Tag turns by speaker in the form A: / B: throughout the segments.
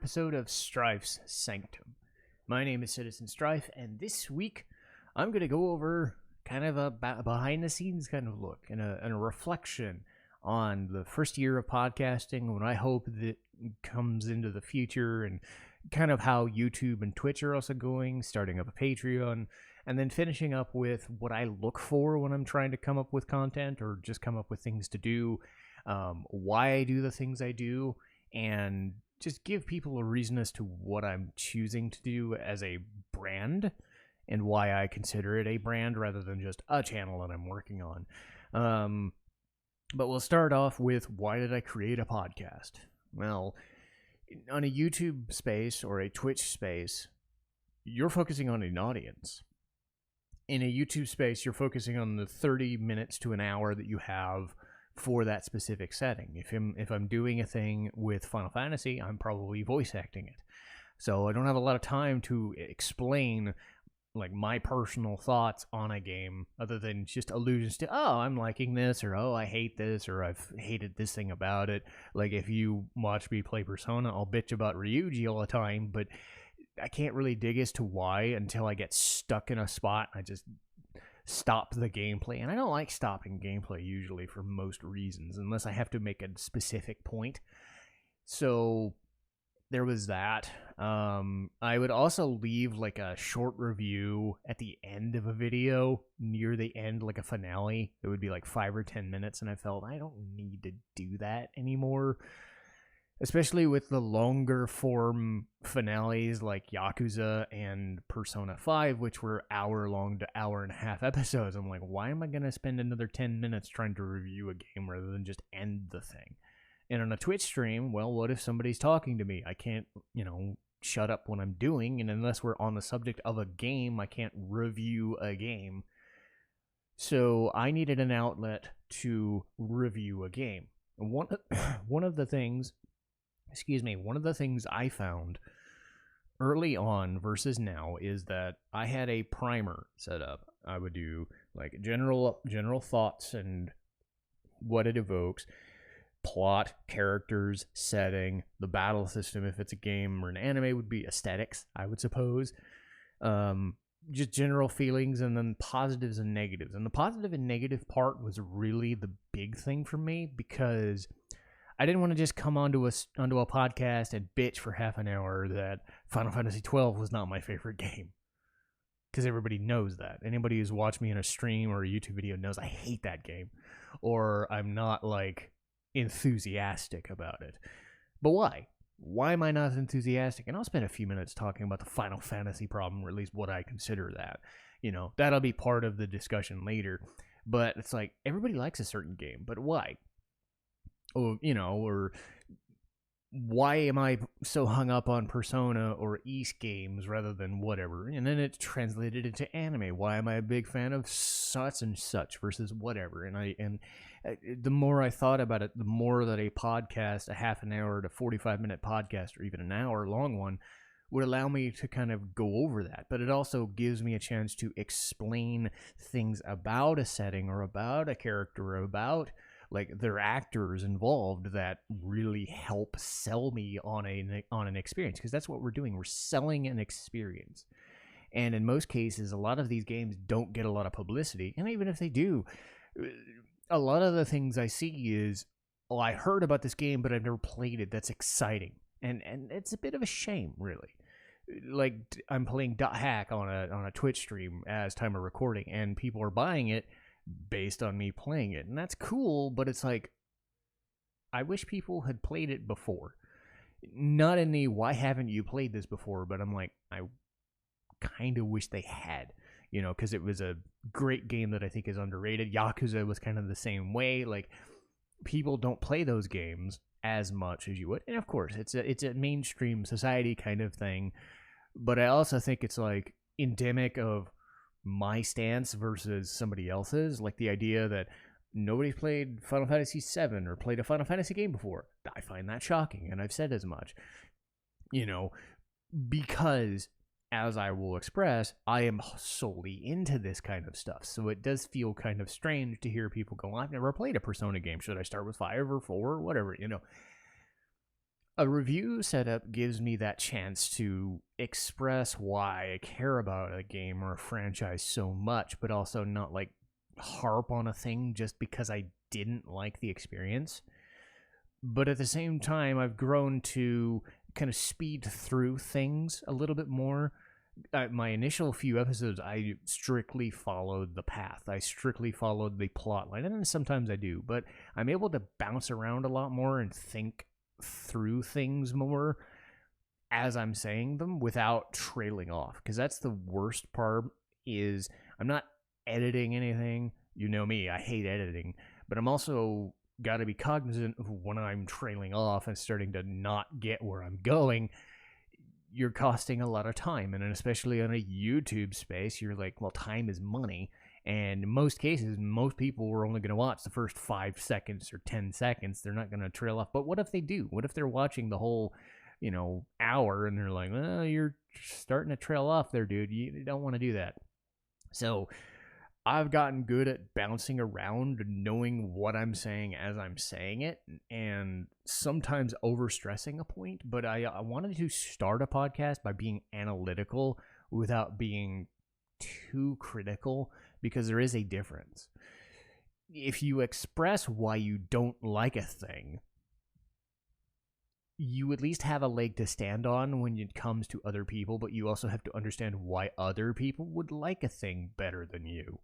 A: Episode of Strife's Sanctum. My name is Citizen Strife, and this week I'm going to go over kind of a behind the scenes kind of look and a reflection on the first year of podcasting, what I hope that comes into the future, and kind of how YouTube and Twitch are also going, starting up a Patreon, and then finishing up with what I look for when I'm trying to come up with content or just come up with things to do, why I do the things I do, and just give people a reason as to what I'm choosing to do as a brand and why I consider it a brand rather than just a channel that I'm working on. But we'll start off with, why did I create a podcast? Well, on a YouTube space or a Twitch space, you're focusing on an audience. In a YouTube space, you're focusing on the 30 minutes to an hour that you have for that specific setting. If I'm doing a thing with Final Fantasy, I'm probably voice acting it. So I don't have a lot of time to explain like my personal thoughts on a game other than just allusions to, oh, I'm liking this, or oh, I hate this, or I've hated this thing about it. Like if you watch me play Persona, I'll bitch about Ryuji all the time, but I can't really dig as to why until I get stuck in a spot. I just stop the gameplay, and I don't like stopping gameplay usually for most reasons unless I have to make a specific point. So there was that. I would also leave like a short review at the end of a video, near the end, like a finale. It would be like 5 or 10 minutes, and I felt I don't need to do that anymore, especially with the longer form finales like Yakuza and Persona 5, which were hour-long to hour-and-a-half episodes. I'm like, why am I going to spend another 10 minutes trying to review a game rather than just end the thing? And on a Twitch stream, well, what if somebody's talking to me? I can't, shut up when I'm doing, and unless we're on the subject of a game, I can't review a game. So I needed an outlet to review a game. One of the things I found early on versus now is that I had a primer set up. I would do like general thoughts and what it evokes, plot, characters, setting, the battle system if it's a game or an anime would be aesthetics, I would suppose. Just general feelings, and then positives and negatives. And the positive and negative part was really the big thing for me, because I didn't want to just come onto a podcast and bitch for half an hour that Final Fantasy XII was not my favorite game. Because everybody knows that. Anybody who's watched me in a stream or a YouTube video knows I hate that game. Or I'm not, like, enthusiastic about it. But why? Why am I not enthusiastic? And I'll spend a few minutes talking about the Final Fantasy problem, or at least what I consider that. That'll be part of the discussion later. But it's like, everybody likes a certain game, but why? Or why am I so hung up on Persona or East games rather than whatever? And then it's translated into anime. Why am I a big fan of such and such versus whatever? And the more I thought about it, the more that a podcast, a half an hour to 45-minute podcast, or even an hour long one, would allow me to kind of go over that. But it also gives me a chance to explain things about a setting or about a character or about like their actors involved that really help sell me on an experience, because that's what we're doing. We're selling an experience. And in most cases, a lot of these games don't get a lot of publicity. And even if they do, a lot of the things I see is, oh, I heard about this game, but I've never played it. That's exciting. And it's a bit of a shame, really. Like, I'm playing .hack on a Twitch stream as time of recording, and people are buying it based on me playing it, and that's cool, but it's like, I wish people had played it before. Not in the why haven't you played this before, but I'm like, I kind of wish they had, because it was a great game that I think is underrated. Yakuza was kind of the same way. Like, people don't play those games as much as you would, and of course it's a mainstream society kind of thing, but I also think it's like endemic of my stance versus somebody else's. Like the idea that nobody's played Final Fantasy VII or played a Final Fantasy game before. I find that shocking, and I've said as much. Because, as I will express, I am solely into this kind of stuff. So it does feel kind of strange to hear people go, I've never played a Persona game. Should I start with 5 or 4 or whatever, A review setup gives me that chance to express why I care about a game or a franchise so much, but also not like harp on a thing just because I didn't like the experience. But at the same time, I've grown to kind of speed through things a little bit more. My initial few episodes, I strictly followed the path. I strictly followed the plot line, and then sometimes I do, but I'm able to bounce around a lot more and think through things more as I'm saying them without trailing off, because that's the worst part. Is I'm not editing anything. You know me, I hate editing, but I'm also got to be cognizant of when I'm trailing off and starting to not get where I'm going. You're costing a lot of time, and especially on a YouTube space, you're like, well, time is money. And in most cases, most people are only going to watch the first 5 seconds or 10 seconds. They're not going to trail off. But what if they do? What if they're watching the whole, hour, and they're like, well, you're starting to trail off there, dude. You don't want to do that. So I've gotten good at bouncing around, knowing what I'm saying as I'm saying it, and sometimes overstressing a point. But I wanted to start a podcast by being analytical without being too critical, because there is a difference. If you express why you don't like a thing, you at least have a leg to stand on when it comes to other people, but you also have to understand why other people would like a thing better than you.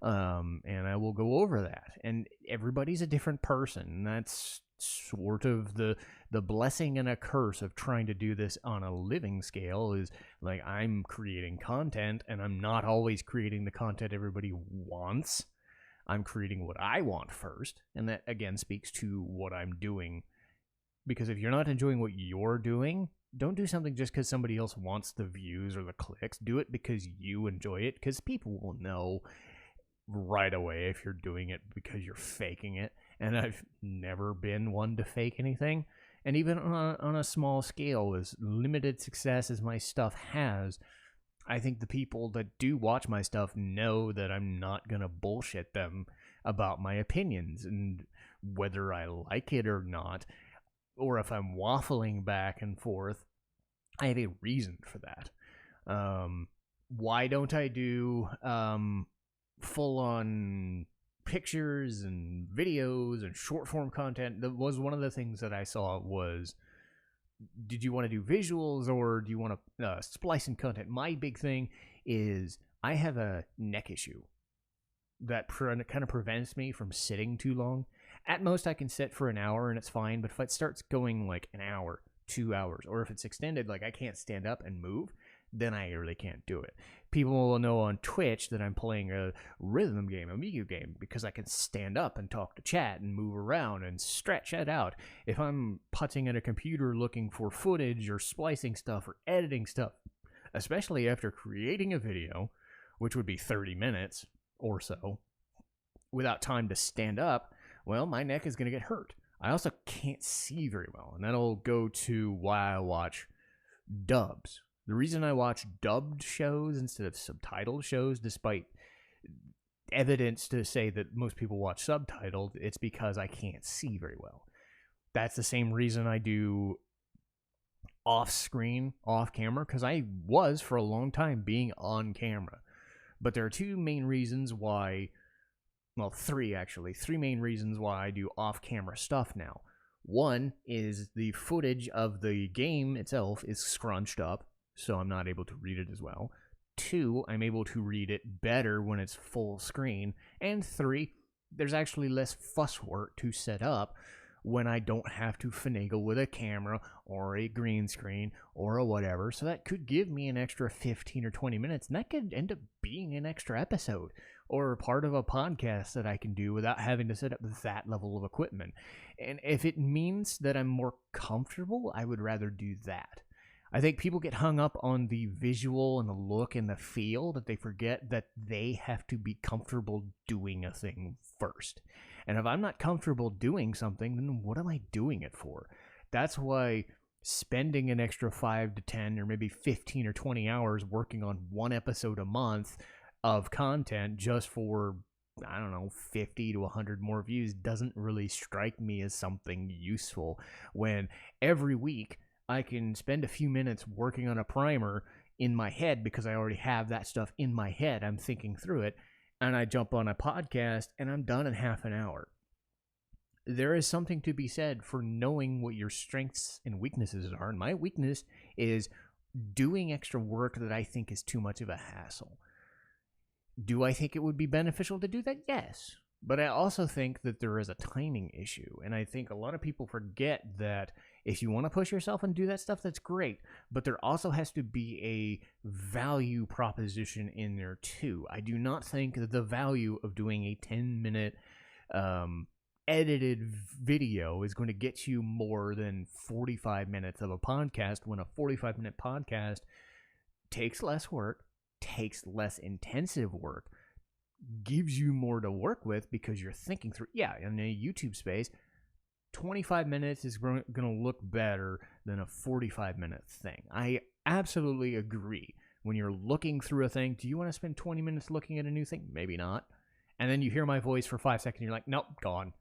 A: And I will go over that. And everybody's a different person. That's sort of the blessing and a curse of trying to do this on a living scale. Is like, I'm creating content, and I'm not always creating the content everybody wants. I'm creating what I want first, and that again speaks to what I'm doing. Because if you're not enjoying what you're doing, don't do something just because somebody else wants the views or the clicks. Do it because you enjoy it, because people will know right away if you're doing it because you're faking it. And I've never been one to fake anything. And even on a small scale, as limited success as my stuff has, I think the people that do watch my stuff know that I'm not going to bullshit them about my opinions, and whether I like it or not, or if I'm waffling back and forth, I have a reason for that. Why don't I do full-on pictures and videos and short-form content? That was one of the things that I saw was, did you want to do visuals or do you want to splice in content? My big thing is I have a neck issue that kind of prevents me from sitting too long. At most, I can sit for an hour and it's fine, but if it starts going like an hour, 2 hours, or if it's extended, like I can't stand up and move, then I really can't do it. People will know on Twitch that I'm playing a rhythm game, a Amigo game, because I can stand up and talk to chat and move around and stretch it out. If I'm putting at a computer looking for footage or splicing stuff or editing stuff, especially after creating a video, which would be 30 minutes or so, without time to stand up, well, my neck is going to get hurt. I also can't see very well, and that'll go to why I watch dubs. The reason I watch dubbed shows instead of subtitled shows, despite evidence to say that most people watch subtitled, it's because I can't see very well. That's the same reason I do off-screen, off-camera, because I was, for a long time, being on camera. But there are two main reasons why, well, three main reasons why I do off-camera stuff now. One is the footage of the game itself is scrunched up, so I'm not able to read it as well. Two, I'm able to read it better when it's full screen. And three, there's actually less fuss work to set up when I don't have to finagle with a camera or a green screen or a whatever. So that could give me an extra 15 or 20 minutes, and that could end up being an extra episode or part of a podcast that I can do without having to set up that level of equipment. And if it means that I'm more comfortable, I would rather do that. I think people get hung up on the visual and the look and the feel that they forget that they have to be comfortable doing a thing first. And if I'm not comfortable doing something, then what am I doing it for? That's why spending an extra 5 to 10 or maybe 15 or 20 hours working on one episode a month of content just for I don't know, 50 to 100 more views doesn't really strike me as something useful when every week I can spend a few minutes working on a primer in my head because I already have that stuff in my head. I'm thinking through it, and I jump on a podcast and I'm done in half an hour. There is something to be said for knowing what your strengths and weaknesses are. And my weakness is doing extra work that I think is too much of a hassle. Do I think it would be beneficial to do that? Yes. But I also think that there is a timing issue. And I think a lot of people forget that if you want to push yourself and do that stuff, that's great. But there also has to be a value proposition in there too. I do not think that the value of doing a 10-minute edited video is going to get you more than 45 minutes of a podcast, when a 45-minute podcast takes less work, takes less intensive work, gives you more to work with because you're thinking through. Yeah, in a YouTube space, 25 minutes is going to look better than a 45-minute thing. I absolutely agree. When you're looking through a thing, do you want to spend 20 minutes looking at a new thing? Maybe not. And then you hear my voice for 5 seconds, and you're like, nope, gone.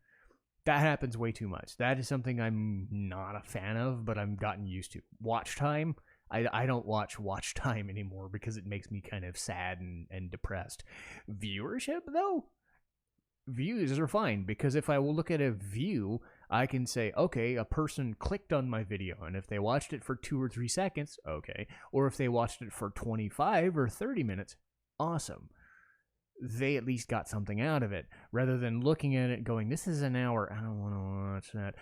A: That happens way too much. That is something I'm not a fan of, but I've gotten used to. Watch time. I don't watch time anymore because it makes me kind of sad and depressed. Viewership, though? Views are fine, because if I will look at a view, I can say, okay, a person clicked on my video, and if they watched it for 2 or 3 seconds, okay. Or if they watched it for 25 or 30 minutes, awesome. They at least got something out of it, rather than looking at it going, this is an hour, I don't want to watch that.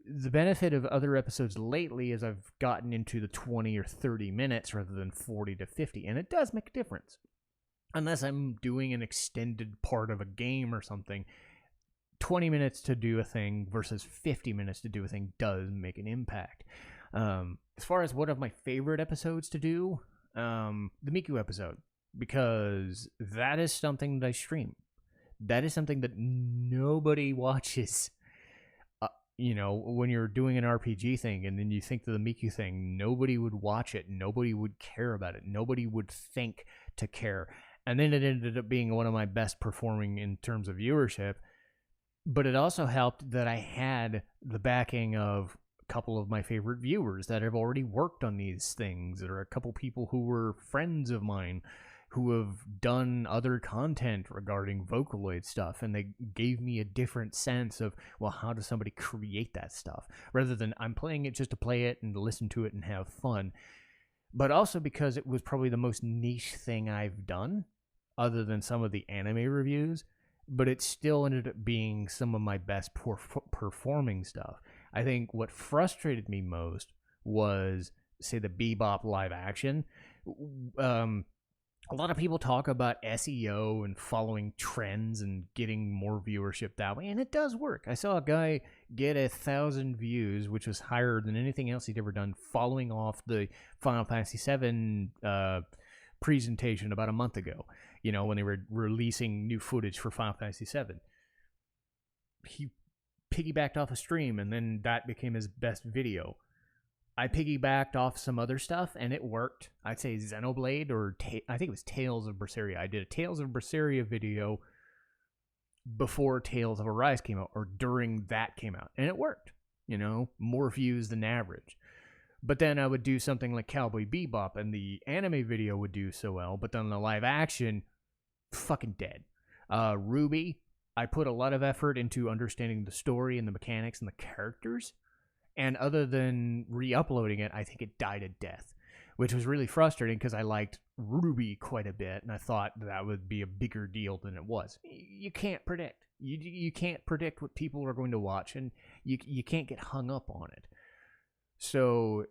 A: The benefit of other episodes lately is I've gotten into the 20 or 30 minutes rather than 40 to 50, and it does make a difference. Unless I'm doing an extended part of a game or something, 20 minutes to do a thing versus 50 minutes to do a thing does make an impact. As far as one of my favorite episodes to do, the Miku episode. Because that is something that I stream. That is something that nobody watches. When you're doing an RPG thing and then you think of the Miku thing, nobody would watch it. Nobody would care about it. Nobody would think to care. And then it ended up being one of my best performing in terms of viewership. But it also helped that I had the backing of a couple of my favorite viewers that have already worked on these things. There are a couple people who were friends of mine who have done other content regarding Vocaloid stuff, and they gave me a different sense of, well, how does somebody create that stuff? Rather than I'm playing it just to play it and listen to it and have fun. But also because it was probably the most niche thing I've done, other than some of the anime reviews, but it still ended up being some of my best performing stuff. I think what frustrated me most was, say, the Bebop live action. A lot of people talk about SEO and following trends and getting more viewership that way, and it does work. I saw a guy get 1,000 views, which was higher than anything else he'd ever done, following off the Final Fantasy VII presentation about a month ago, when they were releasing new footage for Final Fantasy VII. He piggybacked off a stream, and then that became his best video. I piggybacked off some other stuff, and it worked. I'd say Xenoblade, or I think it was Tales of Berseria. I did a Tales of Berseria video before Tales of Arise came out, or during that came out, and it worked. More views than average. But then I would do something like Cowboy Bebop, and the anime video would do so well, but then the live action, fucking dead. Ruby, I put a lot of effort into understanding the story and the mechanics and the characters. And other than re-uploading it, I think it died a death, which was really frustrating because I liked Ruby quite a bit, and I thought that would be a bigger deal than it was. You can't predict. You can't predict what people are going to watch, and you can't get hung up on it. So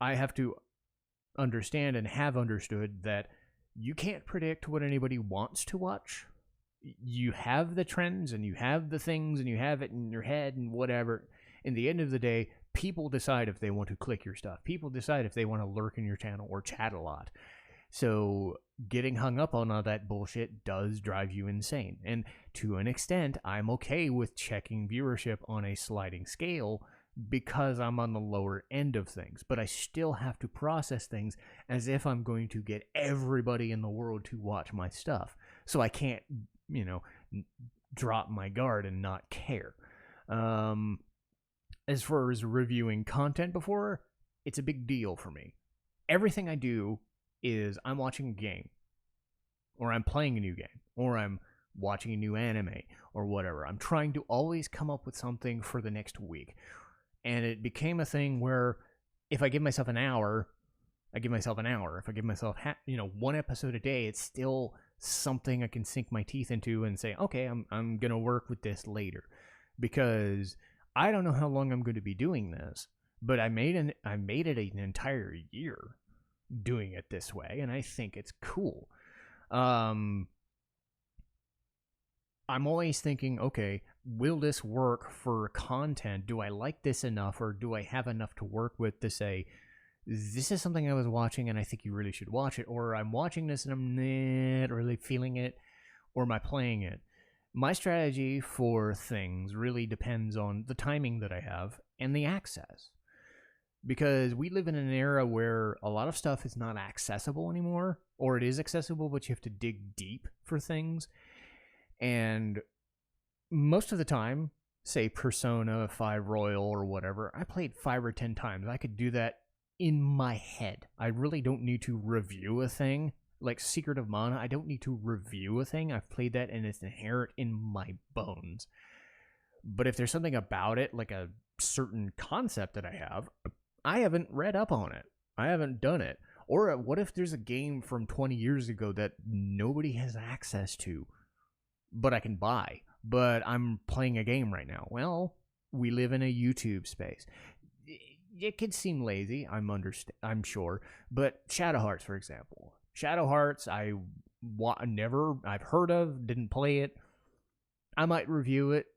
A: I have to understand and have understood that you can't predict what anybody wants to watch. You have the trends, and you have the things, and you have it in your head and whatever. In the end of the day, people decide if they want to click your stuff. People decide if they want to lurk in your channel or chat a lot. So getting hung up on all that bullshit does drive you insane. And to an extent, I'm okay with checking viewership on a sliding scale because I'm on the lower end of things. But I still have to process things as if I'm going to get everybody in the world to watch my stuff. So I can't drop my guard and not care. As far as reviewing content before, it's a big deal for me. Everything I do is I'm watching a game, or I'm playing a new game, or I'm watching a new anime, or whatever. I'm trying to always come up with something for the next week. And it became a thing where if I give myself an hour, I give myself an hour. If I give myself, one episode a day, it's still something I can sink my teeth into and say, okay, I'm going to work with this later. Because I don't know how long I'm going to be doing this, but I made it an entire year doing it this way, and I think it's cool. I'm always thinking, okay, will this work for content? Do I like this enough, or do I have enough to work with to say, this is something I was watching and I think you really should watch it, or I'm watching this and I'm not really feeling it, or am I playing it? My strategy for things really depends on the timing that I have and the access. Because we live in an era where a lot of stuff is not accessible anymore, or it is accessible, but you have to dig deep for things. And most of the time, say Persona 5 Royal or whatever, I played 5 or 10 times. I could do that in my head. I really don't need to review a thing. Like Secret of Mana, I don't need to review a thing. I've played that and it's inherent in my bones. But if there's something about it, like a certain concept that I haven't read up on it. I haven't done it. Or what if there's a game from 20 years ago that nobody has access to, but I can buy? But I'm playing a game right now. Well, we live in a YouTube space. It could seem lazy, I'm sure, but Shadow Hearts, for example. Shadow Hearts, I've heard of, didn't play it. I might review it,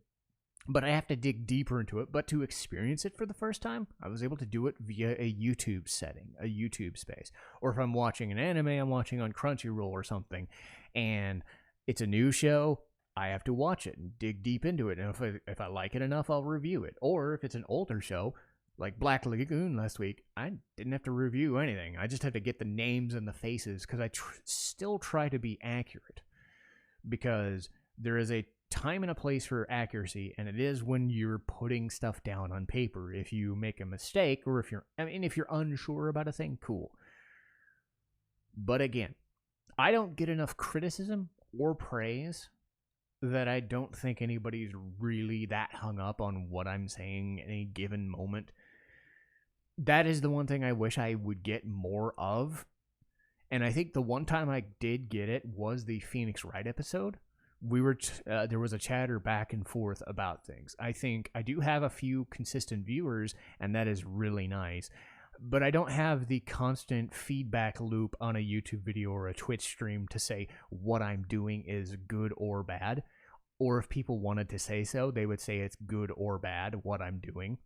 A: but I have to dig deeper into it. But to experience it for the first time, I was able to do it via a YouTube setting, a YouTube space. Or if I'm watching an anime I'm watching on Crunchyroll or something, and it's a new show, I have to watch it and dig deep into it. And if I like it enough, I'll review it. Or if it's an older show, like Black Lagoon last week, I didn't have to review anything. I just had to get the names and the faces, because I still try to be accurate. Because there is a time and a place for accuracy, and it is when you're putting stuff down on paper. If you make a mistake, or if you're unsure about a thing, cool. But again, I don't get enough criticism or praise that I don't think anybody's really that hung up on what I'm saying in a given moment. That is the one thing I wish I would get more of. And I think the one time I did get it was the Phoenix Wright episode. There was a chatter back and forth about things. I think I do have a few consistent viewers, and that is really nice. But I don't have the constant feedback loop on a YouTube video or a Twitch stream to say what I'm doing is good or bad. Or if people wanted to say so, they would say it's good or bad, what I'm doing.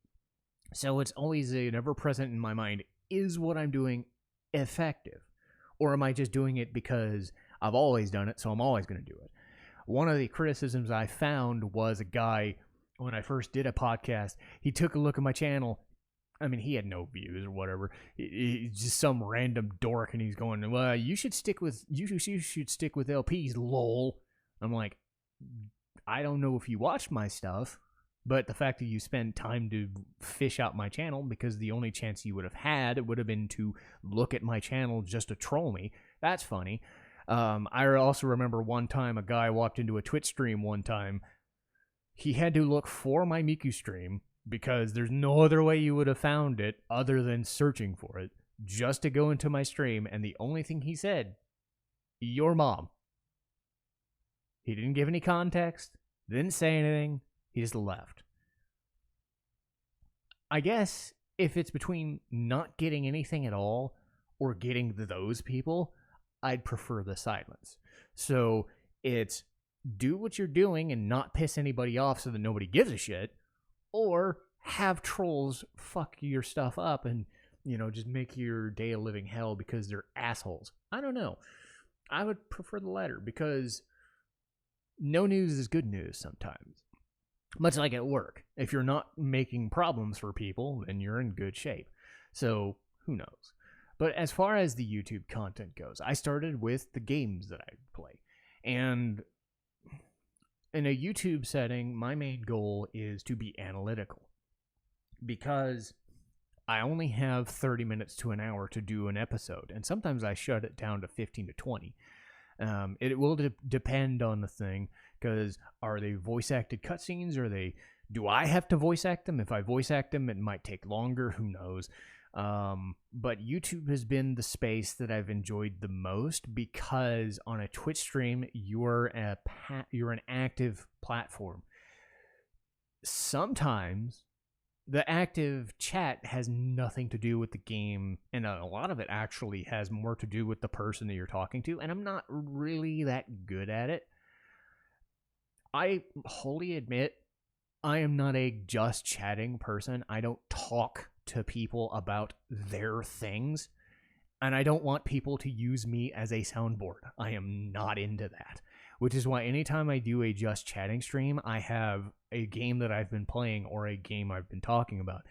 A: So it's always an ever-present in my mind, is what I'm doing effective? Or am I just doing it because I've always done it, so I'm always going to do it? One of the criticisms I found was a guy, when I first did a podcast, he took a look at my channel. I mean, he had no views or whatever. He's just some random dork, and he's going, well, you should stick with LPs, lol. I'm like, I don't know if you watched my stuff, but the fact that you spend time to fish out my channel, because the only chance you would have had would have been to look at my channel just to troll me, that's funny. I also remember one time a guy walked into a Twitch stream one time. He had to look for my Miku stream, because there's no other way you would have found it other than searching for it, just to go into my stream, and the only thing he said, your mom. He didn't give any context, didn't say anything, he just left. I guess if it's between not getting anything at all or getting those people, I'd prefer the silence. So it's do what you're doing and not piss anybody off so that nobody gives a shit, or have trolls fuck your stuff up and, just make your day a living hell because they're assholes. I don't know. I would prefer the latter, because no news is good news sometimes. Much like at work. If you're not making problems for people, then you're in good shape. So, who knows? But as far as the YouTube content goes, I started with the games that I play. And in a YouTube setting, my main goal is to be analytical, because I only have 30 minutes to an hour to do an episode, and sometimes I shut it down to 15 to 20. It will depend on the thing, because are they voice acted cutscenes? Do I have to voice act them? If I voice act them, it might take longer. Who knows? But YouTube has been the space that I've enjoyed the most, because on a Twitch stream, you're an active platform. Sometimes the active chat has nothing to do with the game, and a lot of it actually has more to do with the person that you're talking to, and I'm not really that good at it. I wholly admit I am not a just chatting person. I don't talk to people about their things, and I don't want people to use me as a soundboard. I am not into that, which is why anytime I do a just chatting stream, I have a game that I've been playing or a game I've been talking about.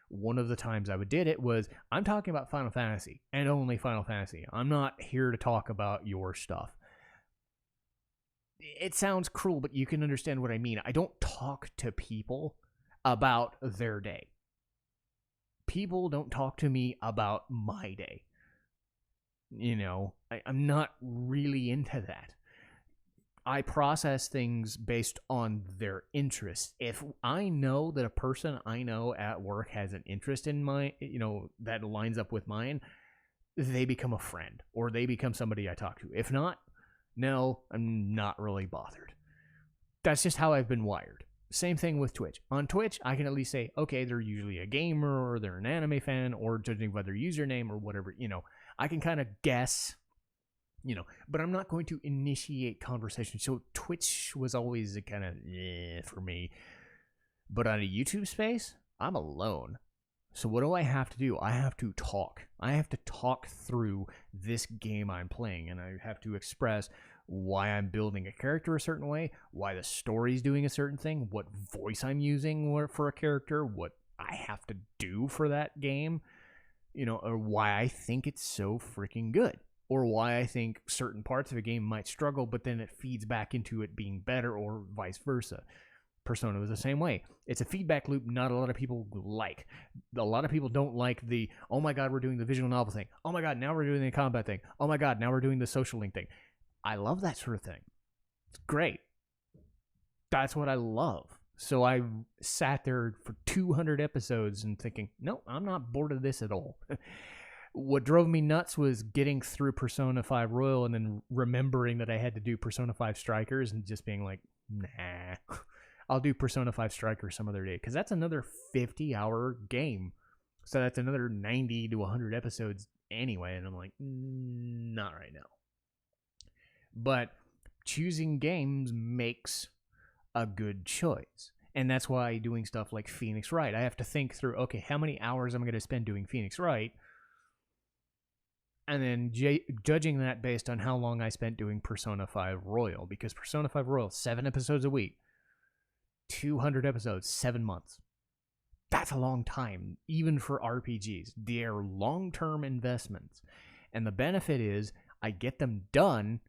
A: One of the times I did it was, I'm talking about Final Fantasy and only Final Fantasy. I'm not here to talk about your stuff. It sounds cruel, but you can understand what I mean. I don't talk to people about their day. People don't talk to me about my day. You know, I'm not really into that. I process things based on their interests. If I know that a person I know at work has an interest in that lines up with mine, they become a friend, or they become somebody I talk to. If not, no, I'm not really bothered. That's just how I've been wired. Same thing with Twitch. On Twitch, I can at least say, okay, they're usually a gamer, or they're an anime fan, or judging by their username or whatever, I can kind of guess, but I'm not going to initiate conversation. So Twitch was always a kind of for me. But on a YouTube space, I'm alone. So what do I have to do? I have to talk. I have to talk through this game I'm playing, and I have to express why I'm building a character a certain way, why the story's doing a certain thing, what voice I'm using for a character, what I have to do for that game, or why I think it's so freaking good, or why I think certain parts of a game might struggle, but then it feeds back into it being better, or vice versa. Persona was the same way. It's a feedback loop not a lot of people like. A lot of people don't like the, oh my god, we're doing the visual novel thing. Oh my god, now we're doing the combat thing. Oh my god, now we're doing the social link thing. I love that sort of thing. It's great. That's what I love. So I sat there for 200 episodes and thinking, no, I'm not bored of this at all. What drove me nuts was getting through Persona 5 Royal and then remembering that I had to do Persona 5 Strikers and just being like, nah, I'll do Persona 5 Strikers some other day, because that's another 50-hour game. So that's another 90 to 100 episodes anyway, and I'm like, not right now. But choosing games makes a good choice. And that's why doing stuff like Phoenix Wright, I have to think through, okay, how many hours am I going to spend doing Phoenix Wright? And then judging that based on how long I spent doing Persona 5 Royal. Because Persona 5 Royal, 7 episodes a week. 200 episodes, 7 months. That's a long time, even for RPGs. They're long-term investments. And the benefit is I get them done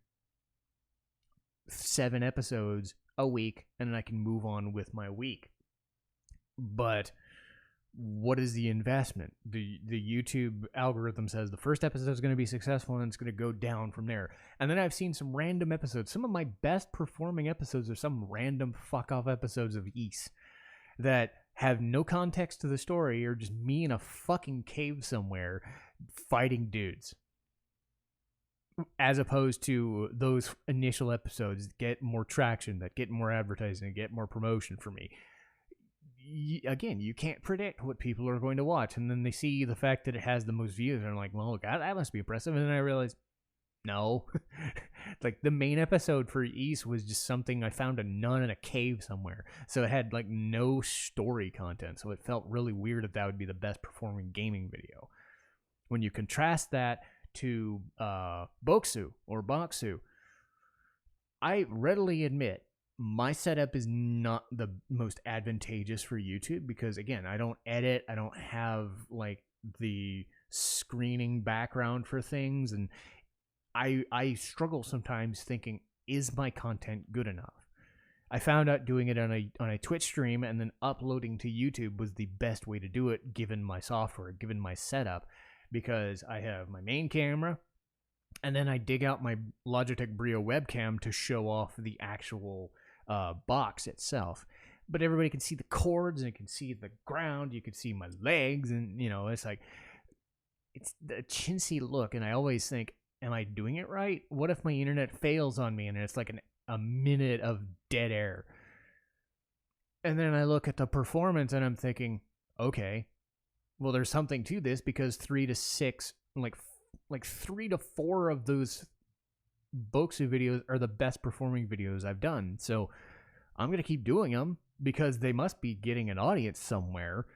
A: 7 episodes a week, and then I can move on with my week. But what is the investment? The YouTube algorithm says the first episode is going to be successful, and it's going to go down from there. And then I've seen some random episodes. Some of my best performing episodes are some random fuck-off episodes of Ys that have no context to the story, or just me in a fucking cave somewhere fighting dudes. As opposed to those initial episodes that get more traction, that get more advertising, that get more promotion for me. Again, you can't predict what people are going to watch, and then they see the fact that it has the most views, and I'm like, well, God, that must be impressive. And then I realized, no. Like, the main episode for Ys was just something, I found a nun in a cave somewhere, so it had like no story content, so it felt really weird that would be the best performing gaming video. When you contrast that to Boxu, I readily admit my setup is not the most advantageous for YouTube, because again, I don't edit, I don't have like the screening background for things, and I struggle sometimes thinking, is my content good enough? I found out doing it on a Twitch stream and then uploading to YouTube was the best way to do it, given my software, given my setup, because I have my main camera, and then I dig out my Logitech Brio webcam to show off the actual box itself. But everybody can see the cords, and you can see the ground, you can see my legs, and it's like, it's the chintzy look, and I always think, am I doing it right? What if my internet fails on me and it's like a minute of dead air? And then I look at the performance and I'm thinking, okay, well, there's something to this, because 3 to 6, like 3 to 4 of those Boxu videos are the best performing videos I've done. So I'm going to keep doing them, because they must be getting an audience somewhere,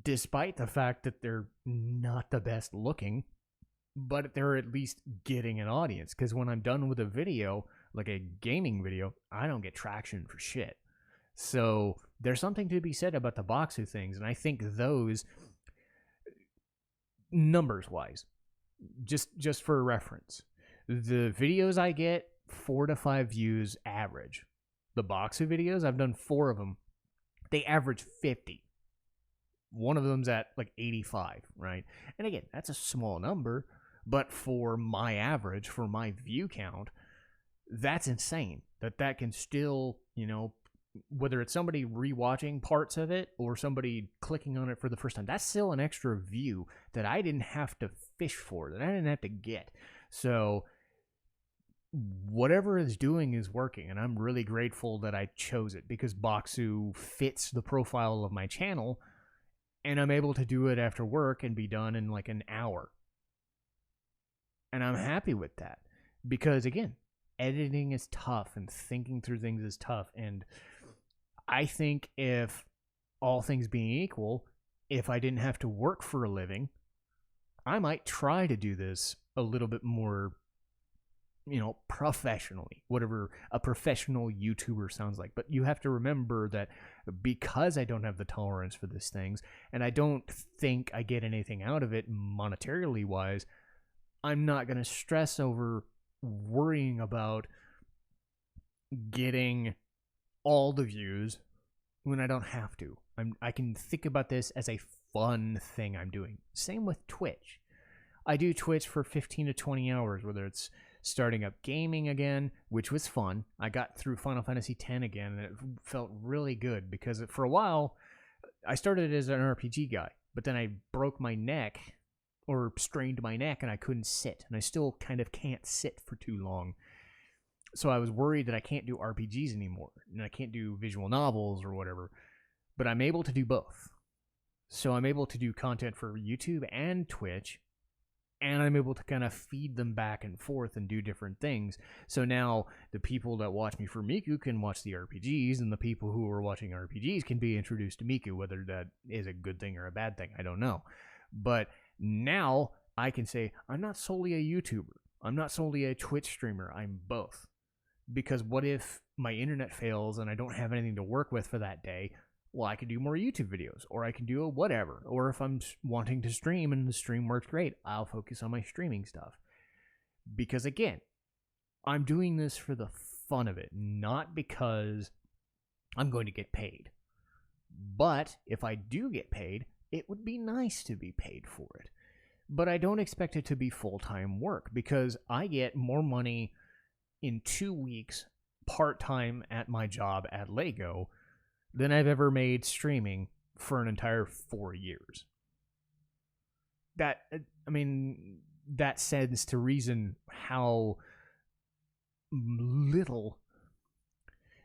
A: despite the fact that they're not the best looking, but they're at least getting an audience. Because when I'm done with a video, like a gaming video, I don't get traction for shit. So there's something to be said about the Boxu things, and I think those, numbers-wise, just for reference, the videos I get 4 to 5 views average. The Boxu videos, I've done 4 of them, they average 50. One of them's at like 85, right? And again, that's a small number, but for my average, for my view count, that's insane. That can still, whether it's somebody rewatching parts of it or somebody clicking on it for the first time, that's still an extra view that I didn't have to fish for, that I didn't have to get. So whatever it's doing is working, and I'm really grateful that I chose it, because Boxu fits the profile of my channel, and I'm able to do it after work and be done in like an hour. And I'm happy with that, because again, editing is tough and thinking through things is tough. And I think, if all things being equal, if I didn't have to work for a living, I might try to do this a little bit more, professionally, whatever a professional YouTuber sounds like. But you have to remember that because I don't have the tolerance for these things, and I don't think I get anything out of it monetarily wise, I'm not going to stress over worrying about getting all the views when I don't have to. I can think about this as a fun thing I'm doing. Same with Twitch. I do Twitch for 15 to 20 hours, whether it's starting up gaming again, which was fun. I got through Final Fantasy X again, and it felt really good, because for a while, I started as an RPG guy, but then I broke my neck, or strained my neck, and I couldn't sit, and I still kind of can't sit for too long. So I was worried that I can't do RPGs anymore, and I can't do visual novels or whatever, but I'm able to do both. So I'm able to do content for YouTube and Twitch, and I'm able to kind of feed them back and forth and do different things. So now the people that watch me for Miku can watch the RPGs, and the people who are watching RPGs can be introduced to Miku. Whether that is a good thing or a bad thing, I don't know. But now I can say, I'm not solely a YouTuber. I'm not solely a Twitch streamer. I'm both. Because what if my internet fails and I don't have anything to work with for that day? Well, I can do more YouTube videos, or I can do a whatever. Or if I'm wanting to stream and the stream works great, I'll focus on my streaming stuff. Because again, I'm doing this for the fun of it, not because I'm going to get paid. But if I do get paid, it would be nice to be paid for it. But I don't expect it to be full-time work, because I get more money in 2 weeks part-time at my job at Lego than I've ever made streaming for an entire 4 years. That stands to reason how little,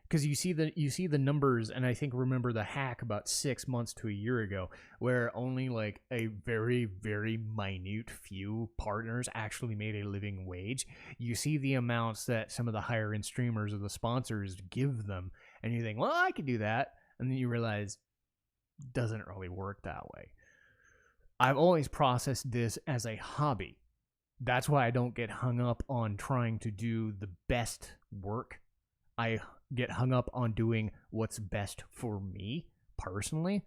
A: because you see the numbers, and I think remember the hack about 6 months to a year ago, where only like a very, very minute few partners actually made a living wage. You see the amounts that some of the higher end streamers or the sponsors give them, and you think, well, I could do that, and then you realize it doesn't really work that way. I've always processed this as a hobby. That's why I don't get hung up on trying to do the best work. I get hung up on doing what's best for me personally,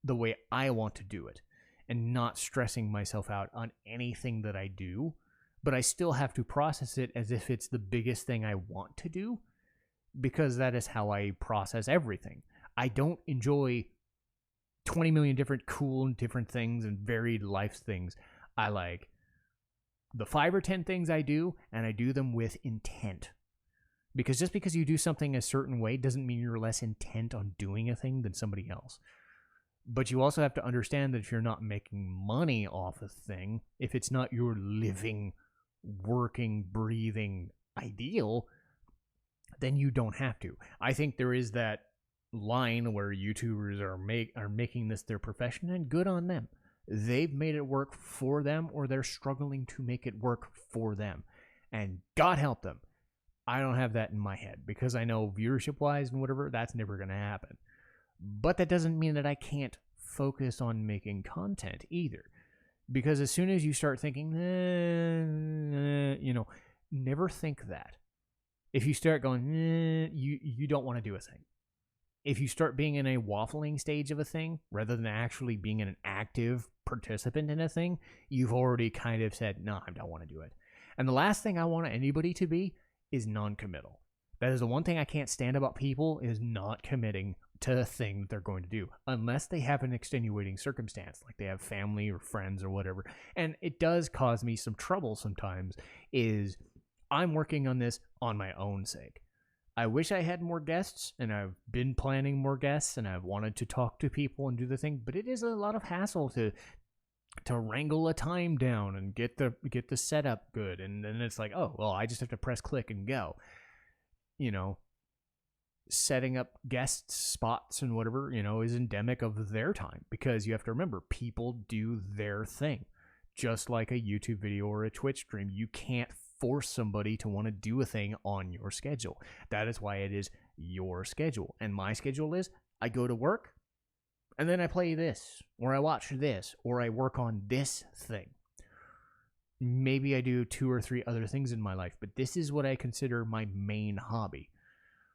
A: the way I want to do it, and not stressing myself out on anything that I do. But I still have to process it as if it's the biggest thing I want to do, because that is how I process everything. I don't enjoy 20 million different cool and different things and varied life things. I like the 5 or 10 things I do, and I do them with intent. Because just because you do something a certain way doesn't mean you're less intent on doing a thing than somebody else. But you also have to understand that if you're not making money off a thing, if it's not your living, working, breathing ideal, then you don't have to. I think there is that line where YouTubers are making this their profession, and good on them. They've made it work for them, or they're struggling to make it work for them. And God help them. I don't have that in my head, because I know viewership-wise and whatever, that's never going to happen. But that doesn't mean that I can't focus on making content either. Because as soon as you start thinking, never think that. If you start going, you don't want to do a thing. If you start being in a waffling stage of a thing, rather than actually being an active participant in a thing, you've already kind of said, no, I don't want to do it. And the last thing I want anybody to be is non-committal. That is the one thing I can't stand about people, is not committing to a thing that they're going to do, unless they have an extenuating circumstance, like they have family or friends or whatever. And it does cause me some trouble sometimes, is I'm working on this on my own sake. I wish I had more guests, and I've been planning more guests, and I've wanted to talk to people and do the thing, but it is a lot of hassle to wrangle a time down and get the setup good, and then it's like, oh, well, I just have to press click and go. Setting up guest spots and whatever, is endemic of their time, because you have to remember, people do their thing. Just like a YouTube video or a Twitch stream, you can't force somebody to want to do a thing on your schedule. That is why it is your schedule. And my schedule is, I go to work, and then I play this, or I watch this, or I work on this thing. Maybe I do 2 or 3 other things in my life, but this is what I consider my main hobby.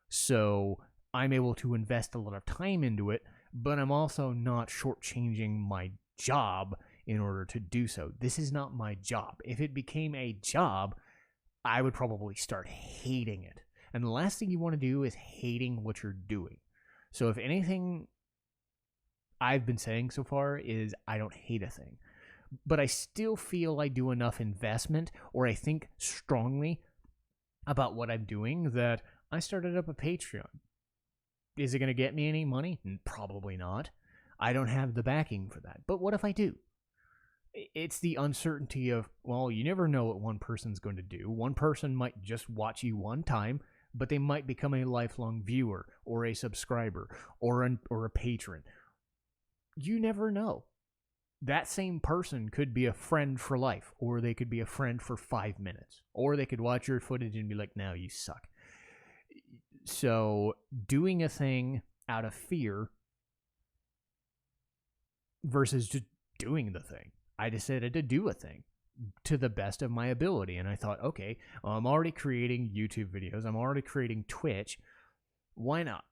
A: So I'm able to invest a lot of time into it, but I'm also not shortchanging my job in order to do so. This is not my job. If it became a job, I would probably start hating it. And the last thing you want to do is hating what you're doing. So if anything I've been saying so far is, I don't hate a thing. But I still feel I do enough investment, or I think strongly about what I'm doing, that I started up a Patreon. Is it going to get me any money? Probably not. I don't have the backing for that. But what if I do? It's the uncertainty of, well, you never know what one person's going to do. One person might just watch you one time, but they might become a lifelong viewer, or a subscriber, or a patron. You never know. That same person could be a friend for life, or they could be a friend for 5 minutes, or they could watch your footage and be like, no, you suck. So doing a thing out of fear versus just doing the thing. I decided to do a thing to the best of my ability. And I thought, okay, I'm already creating YouTube videos. I'm already creating Twitch. Why not?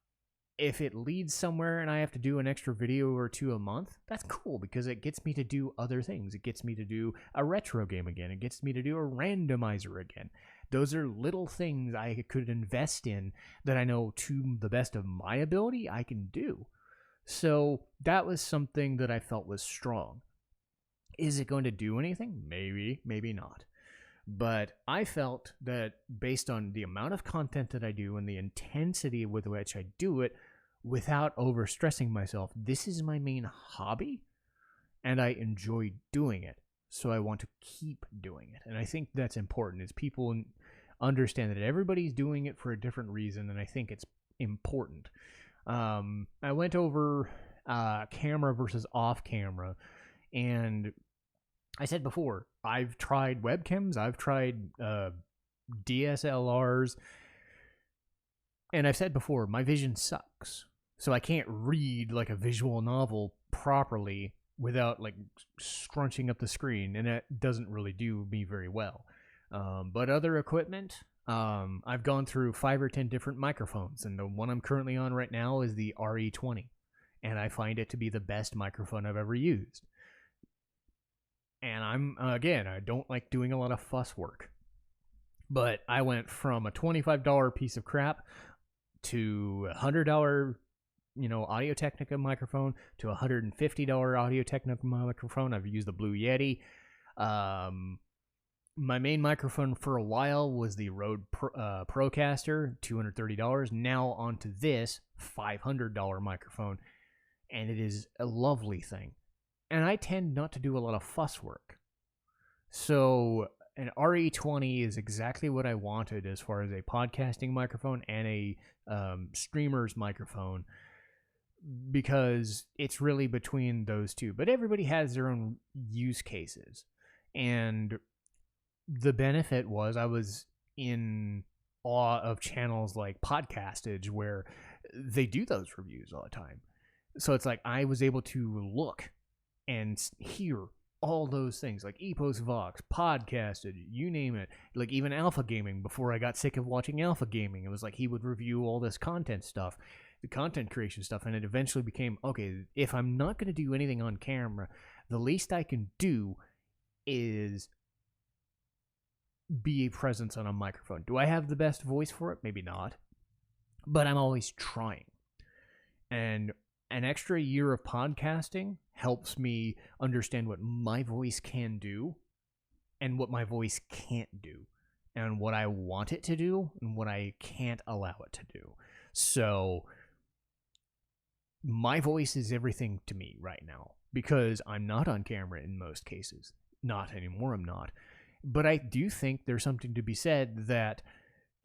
A: If it leads somewhere and I have to do an extra video or 2 a month, that's cool, because it gets me to do other things. It gets me to do a retro game again. It gets me to do a randomizer again. Those are little things I could invest in that I know, to the best of my ability, I can do. So that was something that I felt was strong. Is it going to do anything? Maybe, maybe not. But I felt that based on the amount of content that I do and the intensity with which I do it, without overstressing myself, this is my main hobby, and I enjoy doing it. So I want to keep doing it. And I think that's important, is people understand that everybody's doing it for a different reason, and I think it's important. I went over camera versus off camera, and I said before, I've tried webcams, I've tried DSLRs, and I've said before, my vision sucks. So I can't read like a visual novel properly without like scrunching up the screen, and that doesn't really do me very well. But other equipment, I've gone through 5 or 10 different microphones, and the one I'm currently on right now is the RE20, and I find it to be the best microphone I've ever used. And I don't like doing a lot of fuss work. But I went from a $25 piece of crap to $100, Audio-Technica microphone to $150 Audio-Technica microphone. I've used the Blue Yeti. My main microphone for a while was the Rode Procaster, $230. Now onto this $500 microphone, and it is a lovely thing. And I tend not to do a lot of fuss work. So an RE20 is exactly what I wanted as far as a podcasting microphone and a streamer's microphone, because it's really between those two. But everybody has their own use cases. And the benefit was I was in awe of channels like Podcastage where they do those reviews all the time. So it's like I was able to look and hear all those things like Epos Vox, Podcastage, you name it. Like even Alpha Gaming, before I got sick of watching Alpha Gaming, it was like he would review all this content stuff, the content creation stuff, and it eventually became, okay, if I'm not going to do anything on camera, the least I can do is be a presence on a microphone. Do I have the best voice for it? Maybe not. But I'm always trying. And an extra year of podcasting helps me understand what my voice can do and what my voice can't do, and what I want it to do and what I can't allow it to do. So my voice is everything to me right now because I'm not on camera in most cases. Not anymore, I'm not. But I do think there's something to be said that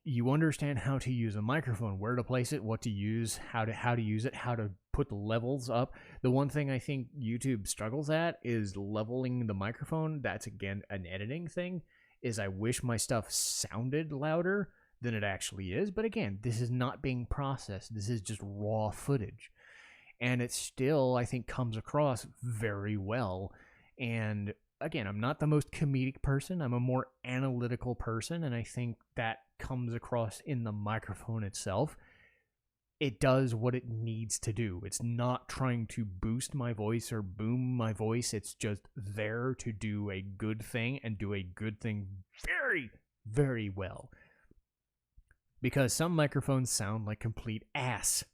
A: you understand how to use a microphone, where to place it, what to use, how to use it, how to put the levels up. The one thing I think YouTube struggles at is leveling the microphone. That's, again, an editing thing, is I wish my stuff sounded louder than it actually is. But again, this is not being processed. This is just raw footage. And it still, I think, comes across very well. And again, I'm not the most comedic person. I'm a more analytical person, and I think that comes across in the microphone itself. It does what it needs to do. It's not trying to boost my voice or boom my voice. It's just there to do a good thing and do a good thing very, very well. Because some microphones sound like complete ass.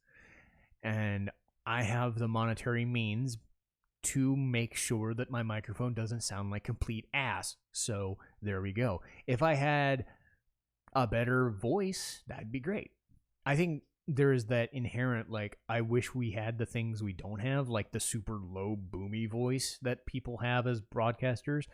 A: And I have the monetary means to make sure that my microphone doesn't sound like complete ass. So there we go. If I had a better voice, that'd be great. I think there is that inherent, like, I wish we had the things we don't have, like the super low boomy voice that people have as broadcasters,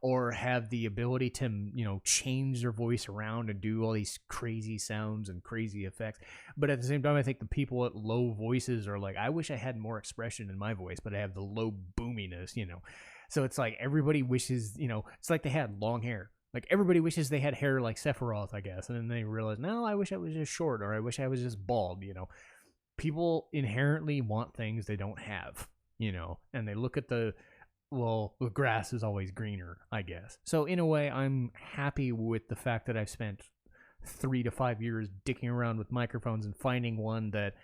A: or have the ability to, change their voice around and do all these crazy sounds and crazy effects. But at the same time, I think the people at low voices are like, I wish I had more expression in my voice, but I have the low boominess, So it's like everybody wishes, it's like they had long hair. Like everybody wishes they had hair like Sephiroth, I guess. And then they realize, no, I wish I was just short, or I wish I was just bald, People inherently want things they don't have, and they look at the grass is always greener, I guess. So in a way, I'm happy with the fact that I've spent 3 to 5 years dicking around with microphones and finding one that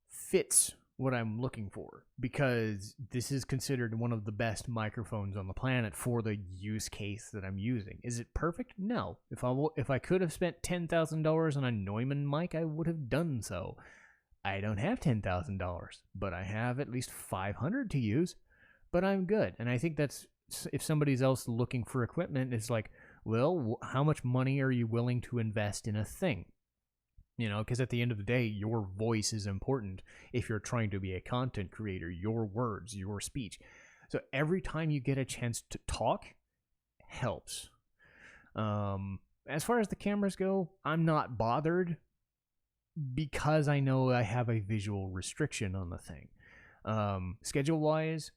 A: fits what I'm looking for, because this is considered one of the best microphones on the planet for the use case that I'm using. Is it perfect? No. If I could have spent $10,000 on a Neumann mic, I would have done so. I don't have $10,000, but I have at least $500 to use, but I'm good. And I think that's, if somebody's else looking for equipment, it's like, well, how much money are you willing to invest in a thing? Because at the end of the day, your voice is important if you're trying to be a content creator, your words, your speech. So every time you get a chance to talk helps. As far as the cameras go, I'm not bothered, because I know I have a visual restriction on the thing. Schedule-wise,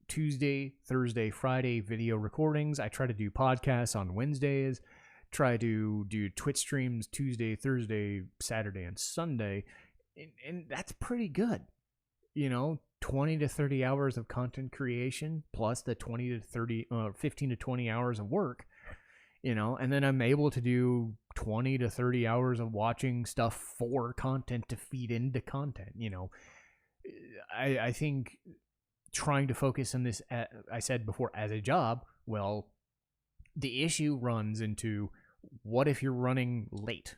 A: Tuesday, Thursday, Friday video recordings. I try to do podcasts on Wednesdays. Try to do Twitch streams Tuesday, Thursday, Saturday, and Sunday. And that's pretty good. 20 to 30 hours of content creation plus the 15 to 20 hours of work. And then I'm able to do 20 to 30 hours of watching stuff for content to feed into content. I think trying to focus on this, I said before, as a job, well, the issue runs into, what if you're running late?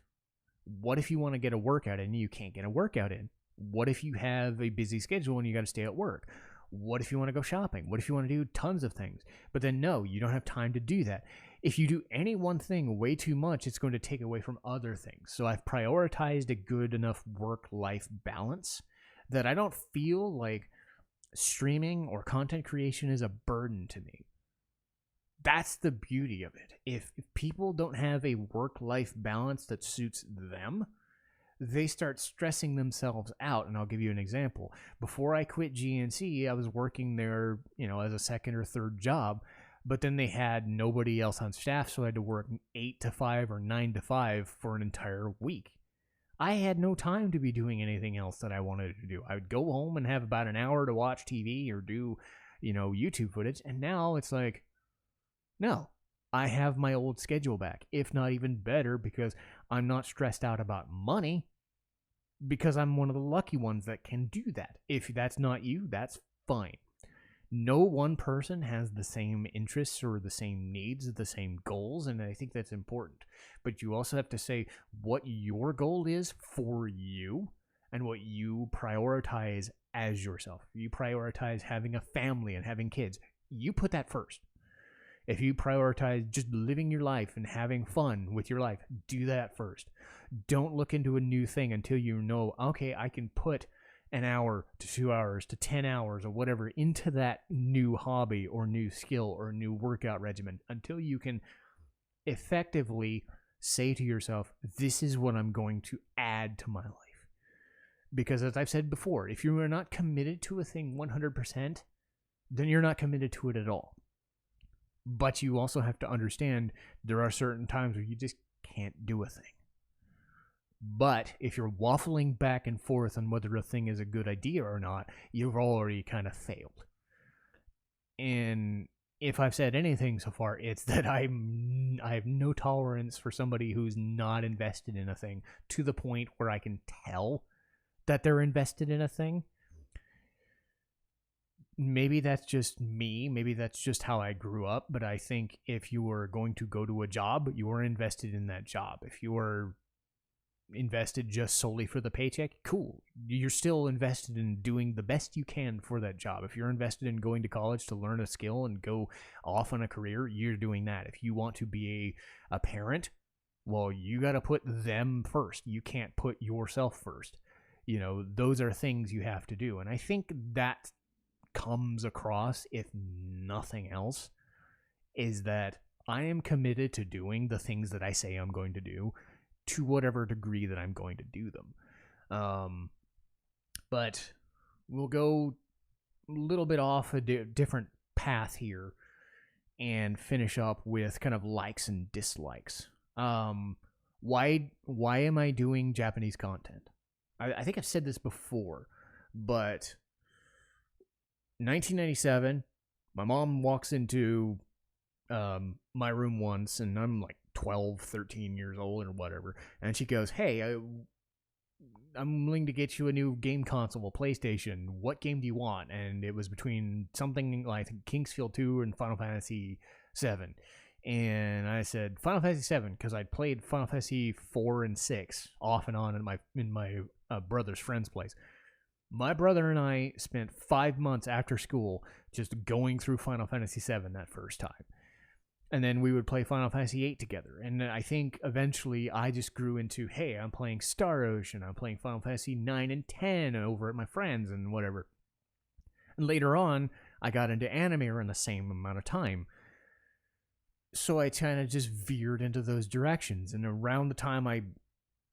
A: What if you want to get a workout in and you can't get a workout in? What if you have a busy schedule and you got to stay at work? What if you want to go shopping? What if you want to do tons of things? But then no, you don't have time to do that. If you do any one thing way too much, it's going to take away from other things. So I've prioritized a good enough work-life balance that I don't feel like streaming or content creation is a burden to me. That's the beauty of it. If people don't have a work-life balance that suits them, they start stressing themselves out. And I'll give you an example. Before I quit GNC, I was working there, as a second or third job, but then they had nobody else on staff, so I had to work 8 to 5 or 9 to 5 for an entire week. I had no time to be doing anything else that I wanted to do. I would go home and have about an hour to watch TV or do, YouTube footage. And now it's like, no, I have my old schedule back, if not even better, because I'm not stressed out about money, because I'm one of the lucky ones that can do that. If that's not you, that's fine. No one person has the same interests or the same needs, the same goals, and I think that's important. But you also have to say what your goal is for you and what you prioritize as yourself. You prioritize having a family and having kids. You put that first. If you prioritize just living your life and having fun with your life, do that first. Don't look into a new thing until you know, okay, I can put an hour to 2 hours to 10 hours or whatever into that new hobby or new skill or new workout regimen, until you can effectively say to yourself, this is what I'm going to add to my life. Because as I've said before, if you are not committed to a thing 100%, then you're not committed to it at all. But you also have to understand there are certain times where you just can't do a thing. But if you're waffling back and forth on whether a thing is a good idea or not, you've already kind of failed. And if I've said anything so far, it's that I have no tolerance for somebody who's not invested in a thing to the point where I can tell that they're invested in a thing. Maybe that's just me. Maybe that's just how I grew up. But I think if you were going to go to a job, you were invested in that job. If you were invested just solely for the paycheck, cool. You're still invested in doing the best you can for that job. If you're invested in going to college to learn a skill and go off on a career, you're doing that. If you want to be a parent, well, you got to put them first. You can't put yourself first. Those are things you have to do. And I think that comes across, if nothing else, is that I am committed to doing the things that I say I'm going to do, to whatever degree that I'm going to do them. But we'll go a little bit off a different path here and finish up with kind of likes and dislikes. Why am I doing Japanese content? I think I've said this before, but 1997, my mom walks into my room once, and I'm like 12, 13 years old or whatever, and she goes, hey, I'm willing to get you a new game console, a PlayStation. What game do you want? And it was between something like Kingsfield 2 and Final Fantasy 7. And I said Final Fantasy 7 because I'd played Final Fantasy 4 and 6 off and on in my brother's friend's place. My brother and I spent 5 months after school just going through Final Fantasy 7 that first time. And then we would play Final Fantasy 8 together. And I think eventually I just grew into, hey, I'm playing Star Ocean. I'm playing Final Fantasy 9 and 10 over at my friends and whatever. And later on, I got into anime around the same amount of time. So I kind of just veered into those directions. And around the time I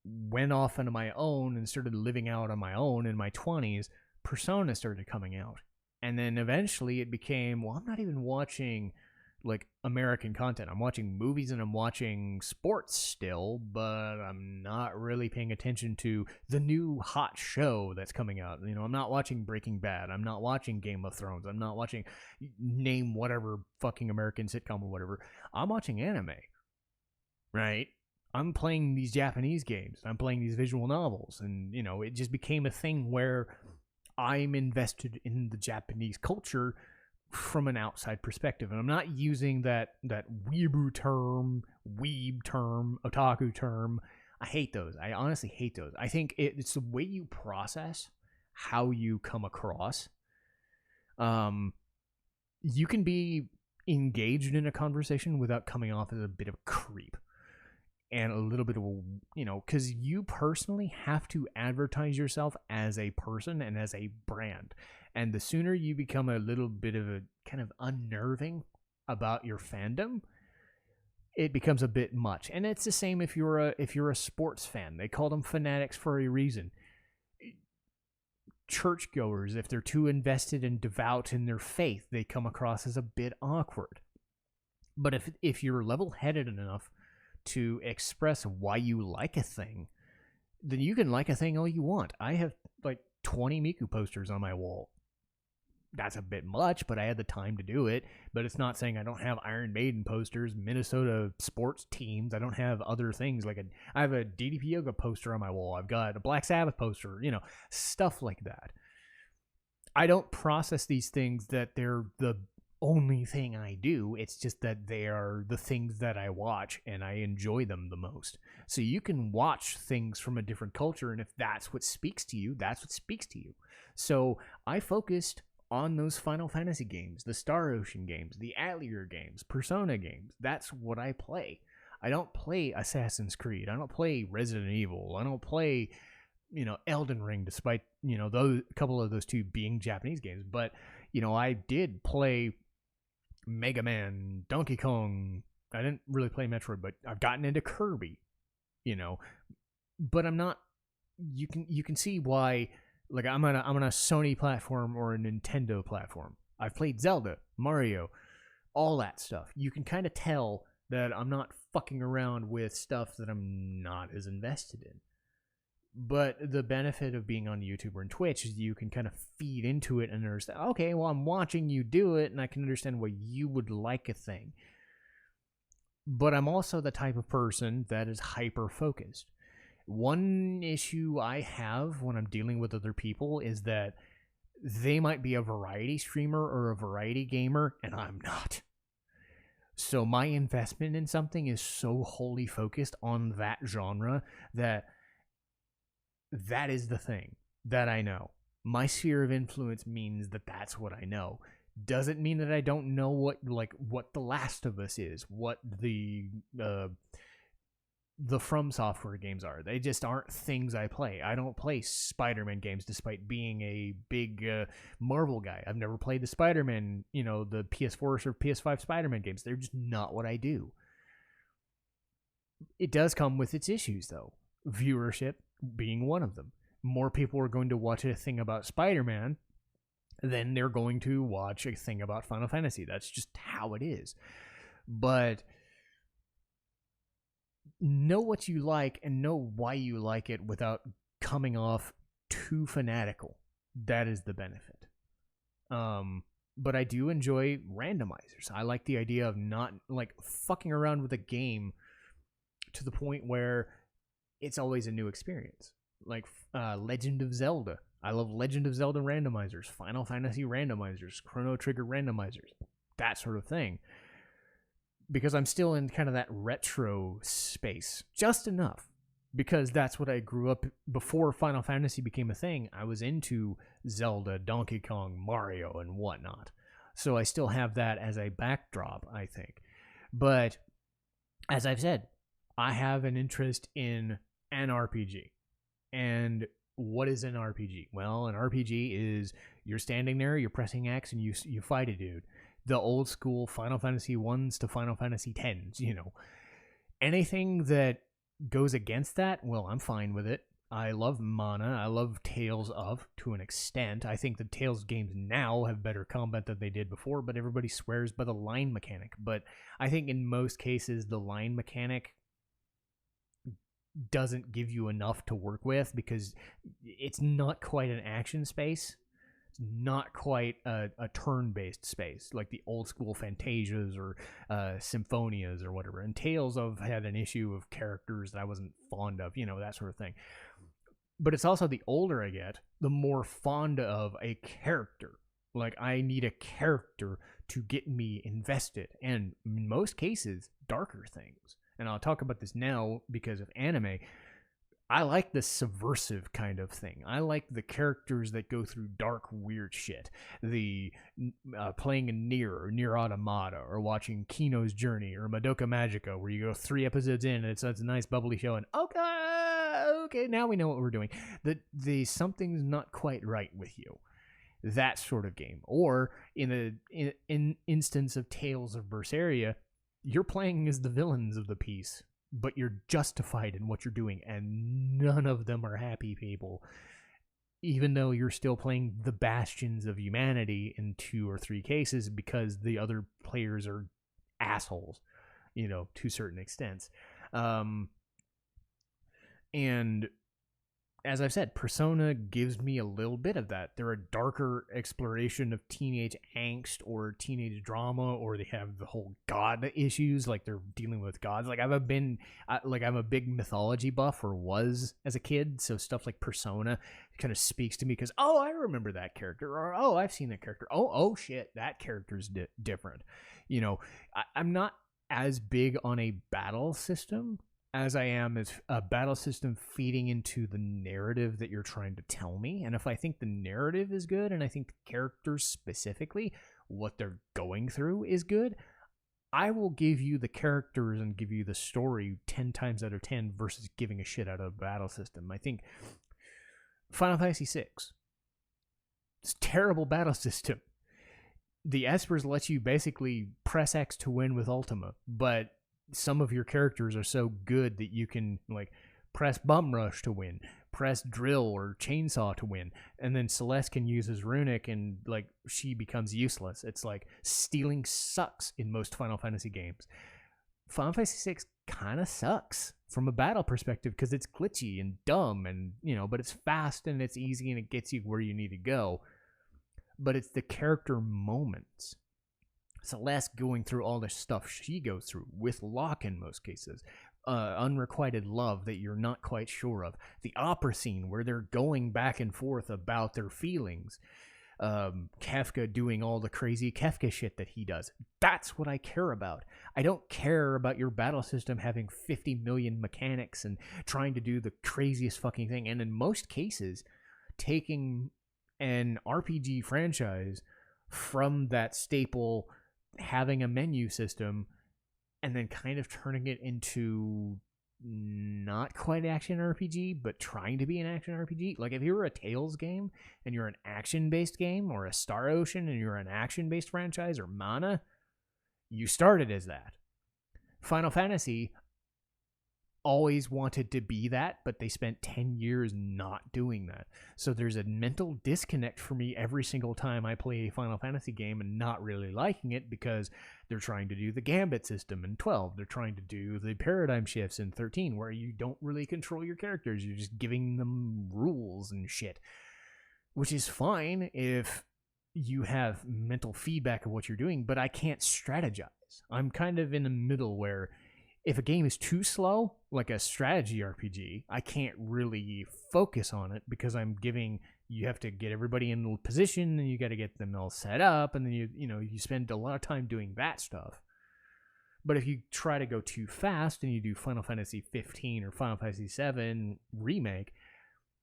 A: went off into my own and started living out on my own in my 20s, Persona started coming out. And then eventually it became, well, I'm not even watching like American content. I'm watching movies and I'm watching sports still, but I'm not really paying attention to the new hot show that's coming out. I'm not watching Breaking Bad. I'm not watching Game of Thrones. I'm not watching name whatever fucking American sitcom or whatever. I'm watching anime, right? I'm playing these Japanese games. I'm playing these visual novels. And, it just became a thing where I'm invested in the Japanese culture from an outside perspective. And I'm not using that weeaboo term, weeb term, otaku term. I hate those. I honestly hate those. I think it's the way you process how you come across. You can be engaged in a conversation without coming off as a bit of a creep and a little bit of a, because you personally have to advertise yourself as a person and as a brand. And the sooner you become a little bit of a kind of unnerving about your fandom, it becomes a bit much. And it's the same if you're a sports fan. They call them fanatics for a reason. Churchgoers, if they're too invested and devout in their faith, they come across as a bit awkward. But if you're level-headed enough to express why you like a thing, then you can like a thing all you want. I have like 20 Miku posters on my wall. That's a bit much, but I had the time to do it. But it's not saying I don't have Iron Maiden posters, Minnesota sports teams. I don't have other things. I have a DDP Yoga poster on my wall. I've got a Black Sabbath poster, stuff like that. I don't process these things that they're the only thing I do. It's just that they are the things that I watch and I enjoy them the most. So you can watch things from a different culture, and if that's what speaks to you, that's what speaks to you. So I focused on those Final Fantasy games, the Star Ocean games, the Atelier games, Persona games. That's what I play. I don't play Assassin's Creed. I don't play Resident Evil. I don't play, Elden Ring, despite, those a couple of those two being Japanese games. But, I did play Mega Man, Donkey Kong. I didn't really play Metroid, but I've gotten into Kirby, But I'm not. You can see why. Like, I'm on a Sony platform or a Nintendo platform. I've played Zelda, Mario, all that stuff. You can kind of tell that I'm not fucking around with stuff that I'm not as invested in. But the benefit of being on YouTube or Twitch is you can kind of feed into it and understand, okay, well, I'm watching you do it, and I can understand why you would like a thing. But I'm also the type of person that is hyper-focused. One issue I have when I'm dealing with other people is that they might be a variety streamer or a variety gamer, and I'm not. So my investment in something is so wholly focused on that genre that is the thing that I know. My sphere of influence means that that's what I know. Doesn't mean that I don't know what The Last of Us is, what the From Software games are. They just aren't things I play. I don't play Spider-Man games despite being a big Marvel guy. I've never played the Spider-Man, the PS4 or PS5 Spider-Man games. They're just not what I do. It does come with its issues, though. Viewership being one of them. More people are going to watch a thing about Spider-Man than they're going to watch a thing about Final Fantasy. That's just how it is. But know what you like and know why you like it without coming off too fanatical. That is the benefit. But I do enjoy randomizers. I like the idea of not fucking around with a game to the point where it's always a new experience. Like Legend of Zelda. I love Legend of Zelda randomizers, Final Fantasy randomizers, Chrono Trigger randomizers, that sort of thing. Because I'm still in kind of that retro space, just enough. Because that's what I grew up before Final Fantasy became a thing. I was into Zelda, Donkey Kong, Mario, and whatnot. So I still have that as a backdrop, I think. But as I've said, I have an interest in an RPG. And what is an RPG? Well, an RPG is you're standing there, you're pressing X, and you fight a dude. The old school Final Fantasy 1s to Final Fantasy 10s, Anything that goes against that, well, I'm fine with it. I love Mana. I love Tales of, to an extent. I think the Tales games now have better combat than they did before, but everybody swears by the line mechanic. But I think in most cases, the line mechanic doesn't give you enough to work with because it's not quite an action space. It's not quite a turn-based space like the old school Fantasias or Symphonias or whatever. And Tales of had an issue of characters that I wasn't fond of, that sort of thing. But it's also the older I get, the more fond of a character. Like, I need a character to get me invested. And in most cases, darker things. And I'll talk about this now because of anime. I like the subversive kind of thing. I like the characters that go through dark, weird shit. The playing a Nier Automata, or watching Kino's Journey, or Madoka Magica, where you go 3 episodes in and it's a nice bubbly show, and okay, now we know what we're doing. The something's not quite right with you. That sort of game. Or in an instance of Tales of Berseria, you're playing as the villains of the piece, but you're justified in what you're doing, and none of them are happy people, even though you're still playing the bastions of humanity in 2 or 3 cases, because the other players are assholes, to certain extents. And as I've said, Persona gives me a little bit of that. They're a darker exploration of teenage angst or teenage drama, or they have the whole god issues, like they're dealing with gods. Like I'm a big mythology buff, or was as a kid, so stuff like Persona kind of speaks to me because, oh, I remember that character, or oh, I've seen that character. Oh shit, that character's different. I'm not as big on a battle system as I am as a battle system feeding into the narrative that you're trying to tell me. And if I think the narrative is good, and I think the characters specifically, what they're going through is good, I will give you the characters and give you the story 10 times out of 10 versus giving a shit out of a battle system. I think Final Fantasy VI, it's a terrible battle system. The Espers let you basically press X to win with Ultima, but some of your characters are so good that you can press Bum Rush to win, press Drill or Chainsaw to win, and then Celeste can use his runic and she becomes useless. It's like stealing sucks in most Final Fantasy games. Final Fantasy VI kind of sucks from a battle perspective because it's glitchy and dumb, and but it's fast and it's easy and it gets you where you need to go. But it's the character moments. Celeste going through all the stuff she goes through, with Locke in most cases, unrequited love that you're not quite sure of, the opera scene where they're going back and forth about their feelings, Kefka doing all the crazy Kefka shit that he does. That's what I care about. I don't care about your battle system having 50 million mechanics and trying to do the craziest fucking thing, and in most cases taking an RPG franchise from that staple having a menu system and then kind of turning it into not quite action RPG, but trying to be an action RPG. Like if you were a Tales game and you're an action-based game, or a Star Ocean and you're an action-based franchise, or Mana, you started as that. Final Fantasy always wanted to be that, but they spent 10 years not doing that. So there's a mental disconnect for me every single time I play a Final Fantasy game and not really liking it, because they're trying to do the Gambit system in 12. They're trying to do the paradigm shifts in 13, where you don't really control your characters. You're just giving them rules and shit, which is fine if you have mental feedback of what you're doing, but I can't strategize. I'm kind of in the middle where if a game is too slow, like a strategy RPG, I can't really focus on it because you have to get everybody in position, and you got to get them all set up, and then you spend a lot of time doing that stuff. But if you try to go too fast and you do Final Fantasy 15 or Final Fantasy 7 remake,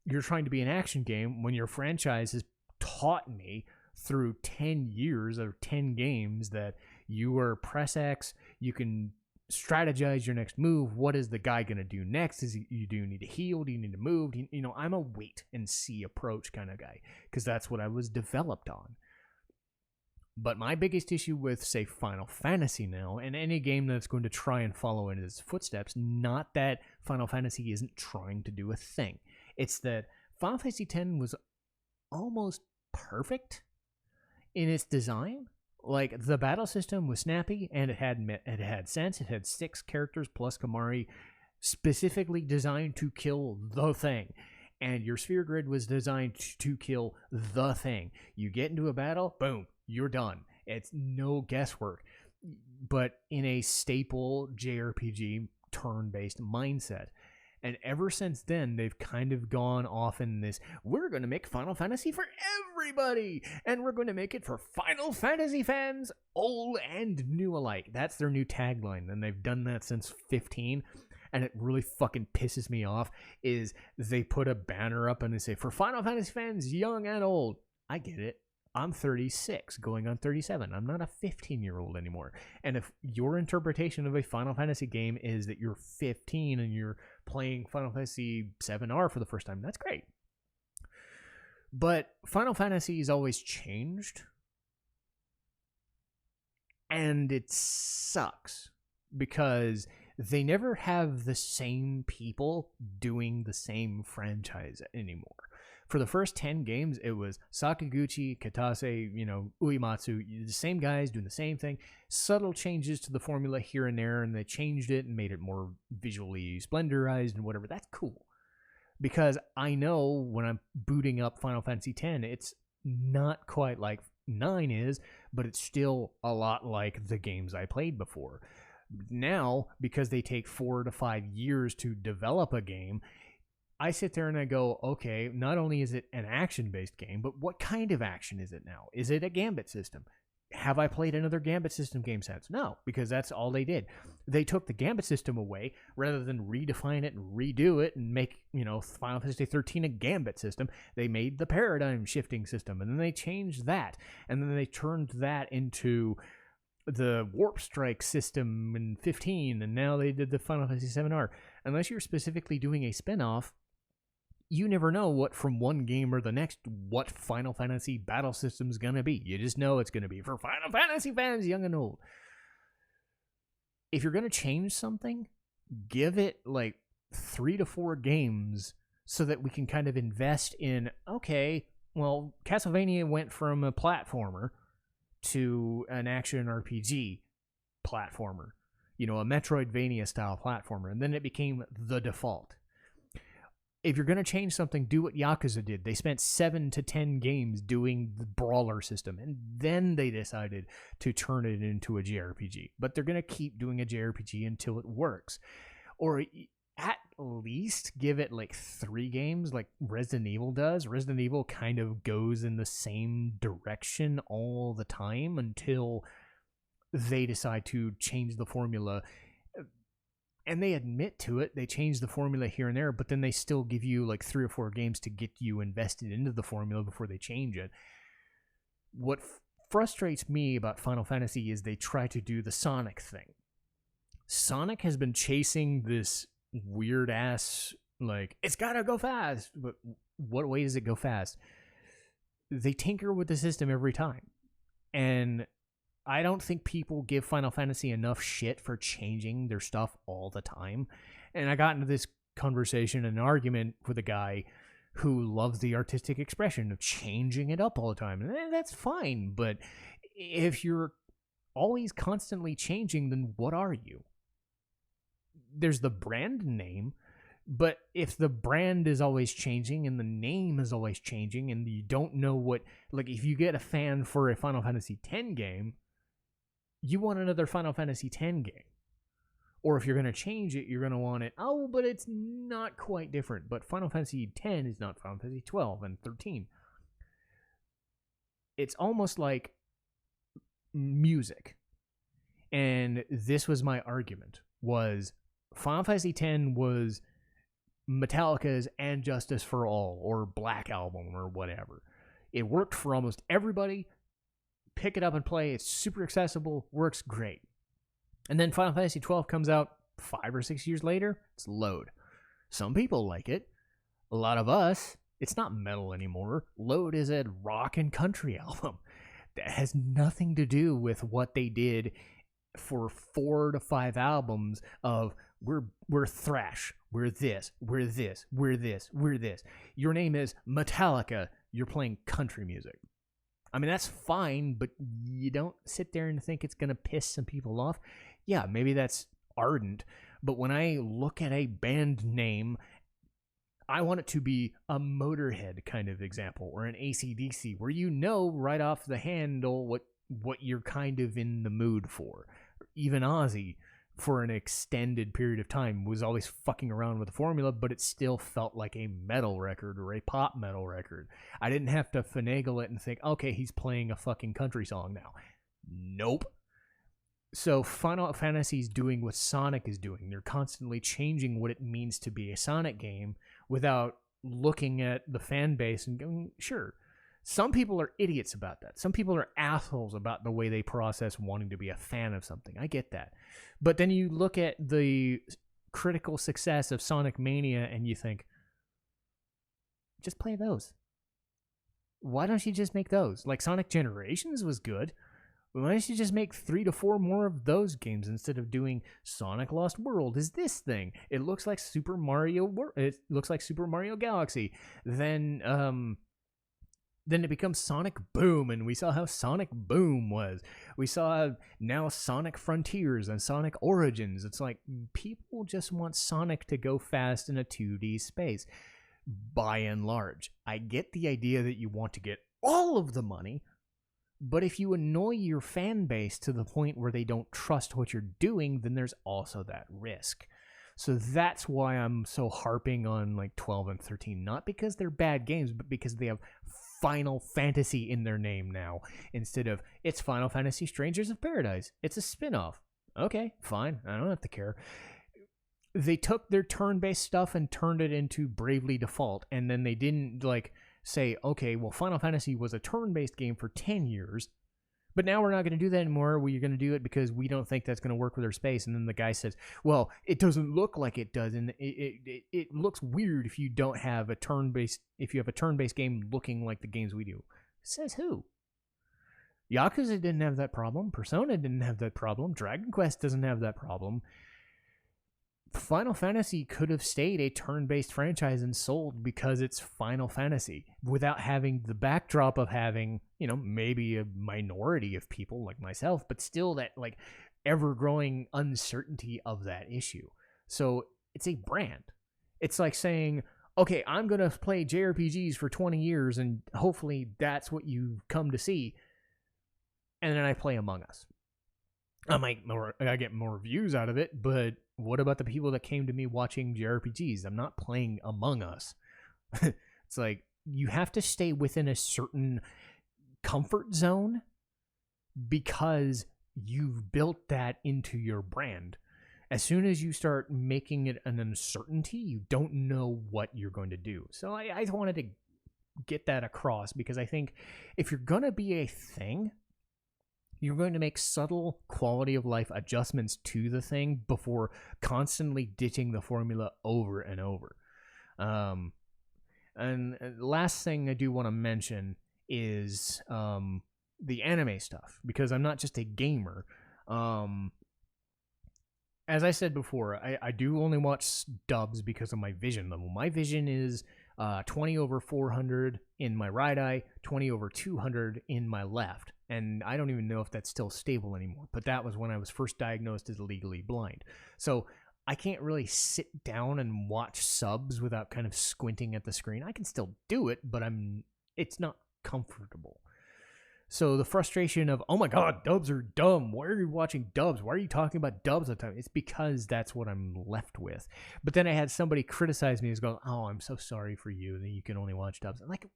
A: you're trying to be an action game when your franchise has taught me through 10 years or 10 games that you are press X, you can strategize your next move. What is the guy going to do next? You do need to heal? Do you need to move? I'm a wait and see approach kind of guy, because that's what I was developed on. But my biggest issue with, say, Final Fantasy now, and any game that's going to try and follow in his footsteps, not that Final Fantasy isn't trying to do a thing. It's that Final Fantasy X was almost perfect in its design. Like, the battle system was snappy, and it had sense. It had 6 characters plus Kamari, specifically designed to kill the thing. And your sphere grid was designed to kill the thing. You get into a battle, boom, you're done. It's no guesswork. But in a staple JRPG turn-based mindset. And ever since then, they've kind of gone off in this, we're going to make Final Fantasy for everybody, and we're going to make it for Final Fantasy fans, old and new alike. That's their new tagline, and they've done that since 15. and it really fucking pisses me off, is they put a banner up and they say, for Final Fantasy fans, young and old. I get it. I'm 36, going on 37. I'm not a 15-year-old anymore. And if your interpretation of a Final Fantasy game is that you're 15 and you're playing Final Fantasy 7R for the first time, that's great. But Final Fantasy has always changed. And it sucks because they never have the same people doing the same franchise anymore. For the first 10 games, it was Sakaguchi, Katase, Uematsu, the same guys doing the same thing. Subtle changes to the formula here and there, and they changed it and made it more visually splendorized and whatever. That's cool. Because I know when I'm booting up Final Fantasy X, it's not quite like 9 is, but it's still a lot like the games I played before. Now, because they take 4 to 5 years to develop a game, I sit there and I go, okay, not only is it an action-based game, but what kind of action is it now? Is it a gambit system? Have I played another gambit system game since? No, because that's all they did. They took the gambit system away rather than redefine it and redo it and make, Final Fantasy 13 a gambit system. They made the paradigm shifting system, and then they changed that. And then they turned that into the Warp Strike system in 15, and now they did the Final Fantasy 7R. Unless you're specifically doing a spin-off, you never know what from one game or the next what Final Fantasy battle system's gonna be. You just know it's gonna be for Final Fantasy fans, young and old. If you're gonna change something, give it like 3 to 4 games so that we can kind of invest in, okay, well, Castlevania went from a platformer to an action RPG platformer, a Metroidvania style platformer, and then it became the default. If you're going to change something, do what Yakuza did. They spent 7 to 10 games doing the brawler system, and then they decided to turn it into a JRPG. But they're going to keep doing a JRPG until it works. Or at least give it like 3 games like Resident Evil does. Resident Evil kind of goes in the same direction all the time until they decide to change the formula. And they admit to it. They change the formula here and there, but then they still give you like 3 or 4 games to get you invested into the formula before they change it. What frustrates me about Final Fantasy is they try to do the Sonic thing. Sonic has been chasing this weird ass, like, it's gotta go fast. But what way does it go fast? They tinker with the system every time. And I don't think people give Final Fantasy enough shit for changing their stuff all the time. And I got into this conversation, an argument with a guy who loves the artistic expression of changing it up all the time. And that's fine, but if you're always constantly changing, then what are you? There's the brand name, but if the brand is always changing and the name is always changing and you don't know what, like if you get a fan for a Final Fantasy X game, you want another Final Fantasy X game. Or if you're going to change it, you're going to want it, oh, but it's not quite different. But Final Fantasy X is not Final Fantasy 12 and 13. It's almost like music. And this was my argument, was Final Fantasy X was Metallica's And Justice for All or Black Album or whatever. It worked for almost everybody. Pick it up and play. It's super accessible. Works great. And then Final Fantasy 12 comes out 5 or 6 years later. It's Load. Some people like it. A lot of us, it's not metal anymore. Load is a rock and country album that has nothing to do with what they did for 4 to 5 albums of we're thrash, we're this, we're this, we're this, we're this. Your name is Metallica. You're playing country music. I mean, that's fine, but you don't sit there and think it's going to piss some people off. Yeah, maybe that's ardent, but when I look at a band name, I want it to be a Motorhead kind of example, or an AC/DC, where you know right off the handle what you're kind of in the mood for. Even Ozzy, for an extended period of time, was always fucking around with the formula, but it still felt like a metal record or a pop metal record. I didn't have to finagle it and think, okay, he's playing a fucking country song now. Nope. So Final Fantasy's doing what Sonic is doing. They're constantly changing what it means to be a Sonic game without looking at the fan base and going, sure. Some people are idiots about that. Some people are assholes about the way they process wanting to be a fan of something. I get that. But then you look at the critical success of Sonic Mania and you think, just play those. Why don't you just make those? Like Sonic Generations was good. Why don't you just make 3 to 4 more of those games instead of doing Sonic Lost World is this thing? It looks like Super Mario. It looks like Super Mario Galaxy. Then it becomes Sonic Boom, and we saw how Sonic Boom was. We saw now Sonic Frontiers and Sonic Origins. It's like people just want Sonic to go fast in a 2D space. By and large, I get the idea that you want to get all of the money. But if you annoy your fan base to the point where they don't trust what you're doing, then there's also that risk. So that's why I'm so harping on like 12 and 13. Not because they're bad games, but because they have Final Fantasy in their name now. Instead of, it's Final Fantasy Strangers of Paradise. It's a spin-off. Okay, fine. I don't have to care. They took their turn-based stuff and turned it into Bravely Default. And then they didn't like say, okay, well, Final Fantasy was a turn-based game for 10 years, but now we're not going to do that anymore. We're going to do it because we don't think that's going to work with our space. And then the guy says, well, it doesn't look like it does, and it looks weird if you don't have a turn-based, if you have a turn-based game looking like the games we do. Says who? Yakuza didn't have that problem. Persona didn't have that problem. Dragon Quest doesn't have that problem. Final Fantasy could have stayed a turn-based franchise and sold because it's Final Fantasy without having the backdrop of having, you know, maybe a minority of people like myself, but still that like ever-growing uncertainty of that issue. So it's a brand. It's like saying, okay, I'm going to play JRPGs for 20 years and hopefully that's what you come to see. And then I play Among Us. I get more views out of it, but what about the people that came to me watching JRPGs? I'm not playing Among Us. It's like, you have to stay within a certain comfort zone because you've built that into your brand. As soon as you start making it an uncertainty, you don't know what you're going to do. So I wanted to get that across because I think if you're going to be a thing, you're going to make subtle quality of life adjustments to the thing before constantly ditching the formula over and over. And last thing I do want to mention is the anime stuff, because I'm not just a gamer. As I said before, I do only watch dubs because of my vision level. My vision is 20 over 400 in my right eye, 20 over 200 in my left. And I don't even know if that's still stable anymore, but that was when I was first diagnosed as legally blind. So I can't really sit down and watch subs without kind of squinting at the screen. I can still do it, but it's not comfortable. So the frustration of, oh my god, dubs are dumb. Why are you watching dubs? Why are you talking about dubs all the time? It's because that's what I'm left with. But then I had somebody criticize me and go, oh, I'm so sorry for you that you can only watch dubs. I'm like,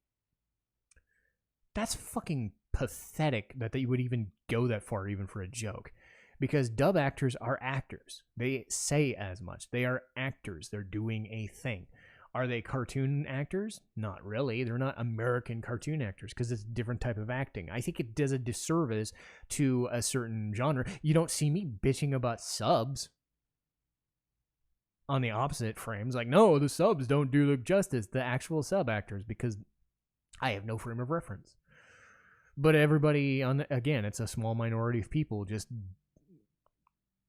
A: that's fucking pathetic that they would even go that far, even for a joke. Because dub actors are actors. They say as much. They are actors. They're doing a thing. Are they cartoon actors? Not really. They're not American cartoon actors because it's a different type of acting. I think it does a disservice to a certain genre. You don't see me bitching about subs on the opposite frames. Like, no, the subs don't do the justice, the actual sub actors, because I have no frame of reference. But everybody, again, it's a small minority of people just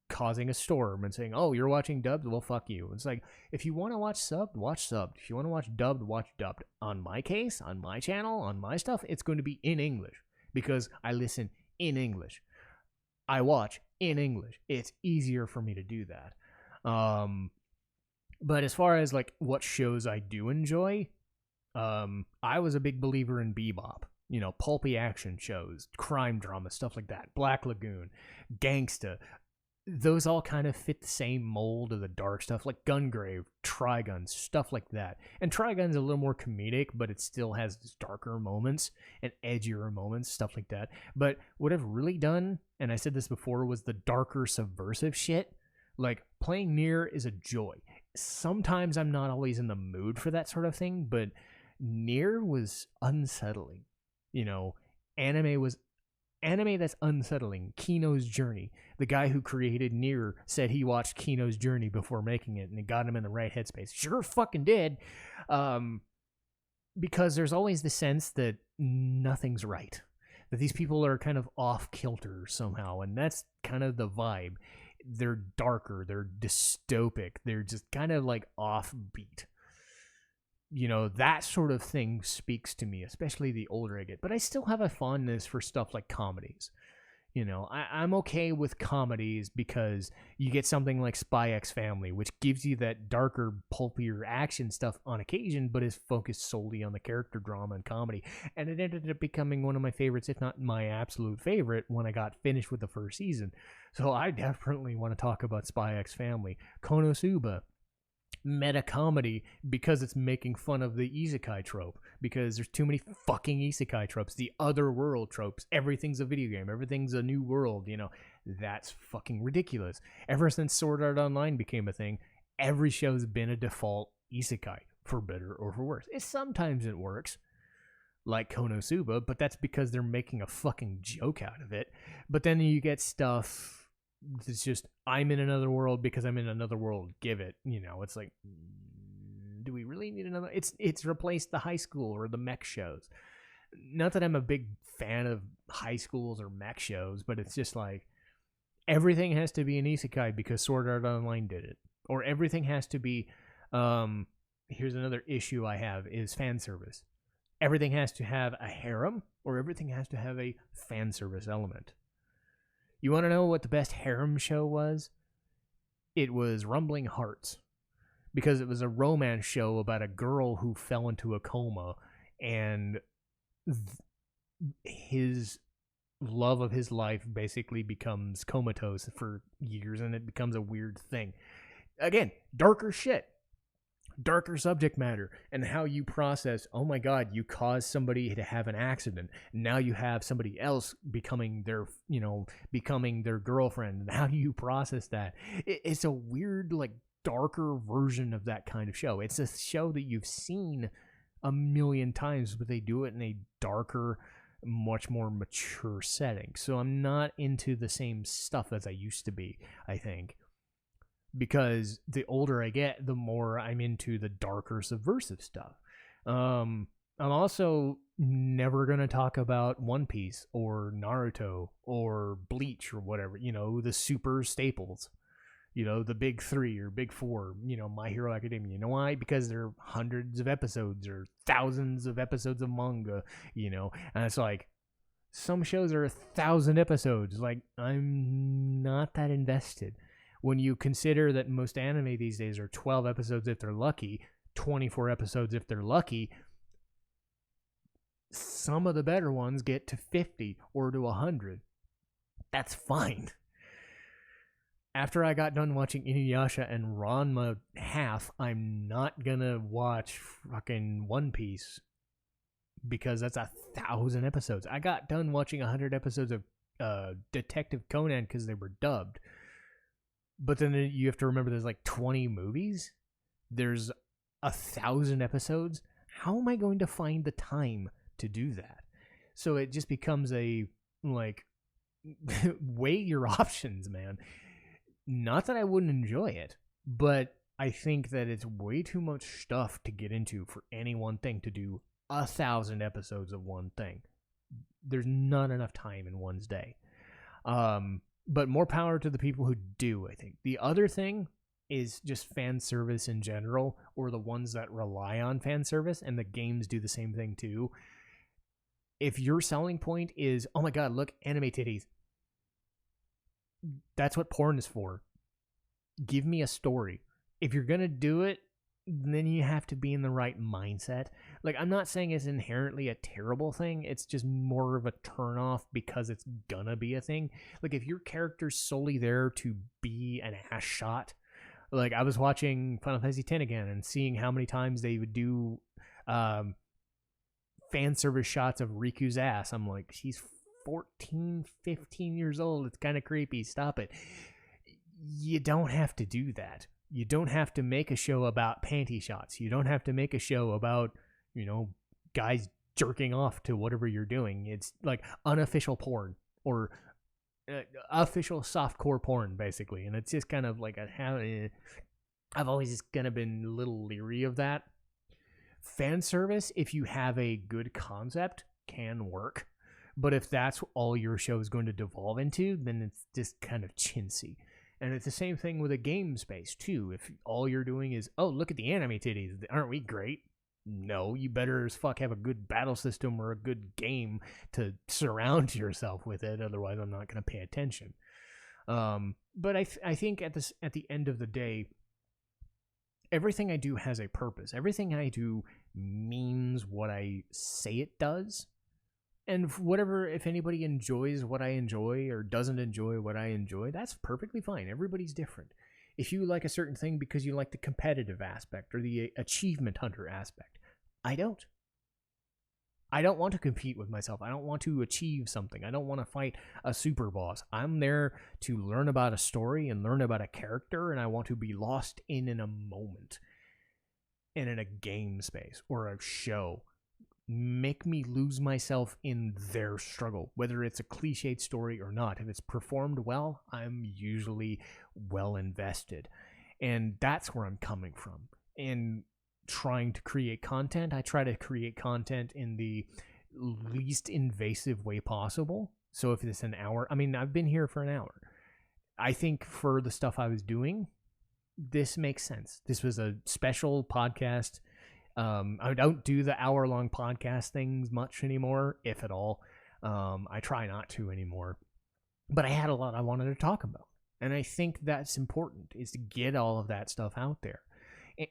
A: causing a storm and saying, oh, you're watching dubbed? Well, fuck you. It's like, if you want to watch subbed, watch subbed. If you want to watch dubbed, watch dubbed. On my case, on my channel, on my stuff, it's going to be in English because I listen in English. I watch in English. It's easier for me to do that. But as far as like what shows I do enjoy, I was a big believer in Bebop. You know, pulpy action shows, crime drama, stuff like that. Black Lagoon, Gangsta, those all kind of fit the same mold of the dark stuff, like Gungrave, Trigun, stuff like that. And Trigun's a little more comedic, but it still has darker moments and edgier moments, stuff like that. But what I've really done, and I said this before, was the darker subversive shit. Like, playing Nier is a joy. Sometimes I'm not always in the mood for that sort of thing, but Nier was unsettling. You know, anime that's unsettling. Kino's Journey. The guy who created Nier said he watched Kino's Journey before making it, and it got him in the right headspace. Sure fucking did. Because there's always the sense that nothing's right. That these people are kind of off kilter somehow, and that's kind of the vibe. They're darker, they're dystopic, they're just kind of like offbeat. You know, that sort of thing speaks to me, especially the older I get. But I still have a fondness for stuff like comedies. You know, I'm okay with comedies because you get something like Spy X Family, which gives you that darker, pulpier action stuff on occasion, but is focused solely on the character drama and comedy. And it ended up becoming one of my favorites, if not my absolute favorite, when I got finished with the first season. So I definitely want to talk about Spy X Family. Konosuba, meta comedy because it's making fun of the isekai trope, because there's too many fucking isekai tropes, the other world tropes. Everything's a video game, everything's a new world, you know. That's fucking ridiculous. Ever since Sword Art Online became a thing, every show's been a default isekai, for better or for worse. Sometimes it works, like Konosuba, but that's because they're making a fucking joke out of it. But then you get stuff it's just, I'm in another world because I'm in another world. Give it, you know. It's like, do we really need another? It's replaced the high school or the mech shows. Not that I'm a big fan of high schools or mech shows, but it's just like everything has to be an isekai because Sword Art Online did it, or everything has to be. Here's another issue I have is fan service. Everything has to have a harem, or everything has to have a fan service element. You want to know what the best harem show was? It was Rumbling Hearts, because it was a romance show about a girl who fell into a coma, and his love of his life basically becomes comatose for years, and it becomes a weird thing. Again, darker shit. Darker subject matter, and how you process, oh my god, you caused somebody to have an accident. Now you have somebody else becoming their girlfriend, and how do you process that? It's a weird, like, darker version of that kind of show. It's a show that you've seen a million times, but they do it in a darker, much more mature setting. So I'm not into the same stuff as I used to be, I think. Because the older I get, the more I'm into the darker subversive stuff. I'm also never going to talk about One Piece or Naruto or Bleach or whatever, you know, the super staples, you know, the big three or big four, you know, My Hero Academia. You know why? Because there are hundreds of episodes or thousands of episodes of manga, you know, and it's like, some shows are 1,000 episodes. Like, I'm not that invested. When you consider that most anime these days are 12 episodes if they're lucky, 24 episodes if they're lucky, some of the better ones get to 50 or to 100. That's fine. After I got done watching Inuyasha and Ranma half, I'm not gonna watch fucking One Piece because that's 1,000 episodes. I got done watching 100 episodes of Detective Conan because they were dubbed. But then you have to remember there's like 20 movies. There's 1,000 episodes. How am I going to find the time to do that? So it just becomes a, like, weigh your options, man. Not that I wouldn't enjoy it, but I think that it's way too much stuff to get into for any one thing to do 1,000 episodes of one thing. There's not enough time in one's day. But more power to the people who do, I think. The other thing is just fan service in general, or the ones that rely on fan service, and the games do the same thing too. If your selling point is, oh my god, look, anime titties, that's what porn is for. Give me a story. If you're going to do it, then you have to be in the right mindset. Like, I'm not saying it's inherently a terrible thing. It's just more of a turnoff because it's gonna be a thing. Like, if your character's solely there to be an ass shot, like, I was watching Final Fantasy X again and seeing how many times they would do fan service shots of Riku's ass. I'm like, she's 14, 15 years old. It's kind of creepy. Stop it. You don't have to do that. You don't have to make a show about panty shots. You don't have to make a show about, guys jerking off to whatever you're doing. It's like unofficial porn or official softcore porn, basically. And it's just kind of like I've always just kind of been a little leery of that. Fan service, if you have a good concept, can work. But if that's all your show is going to devolve into, then it's just kind of chintzy. And it's the same thing with a game space, too. If all you're doing is, oh, look at the anime titties. Aren't we great? No, you better as fuck have a good battle system or a good game to surround yourself with it. Otherwise, I'm not going to pay attention. But I think at the end of the day, everything I do has a purpose. Everything I do means what I say it does. And whatever, if anybody enjoys what I enjoy or doesn't enjoy what I enjoy, that's perfectly fine. Everybody's different. If you like a certain thing because you like the competitive aspect or the achievement hunter aspect, I don't. I don't want to compete with myself. I don't want to achieve something. I don't want to fight a super boss. I'm there to learn about a story and learn about a character, and I want to be lost in a moment and in a game space or a show. Make me lose myself in their struggle, whether it's a cliched story or not. If it's performed well, I'm usually well invested. And that's where I'm coming from. And trying to create content, I try to create content in the least invasive way possible. So if it's an hour, I've been here for an hour. I think for the stuff I was doing, this makes sense. This was a special podcast. I don't do the hour-long podcast things much anymore, if at all. I try not to anymore. But I had a lot I wanted to talk about. And I think that's important, is to get all of that stuff out there.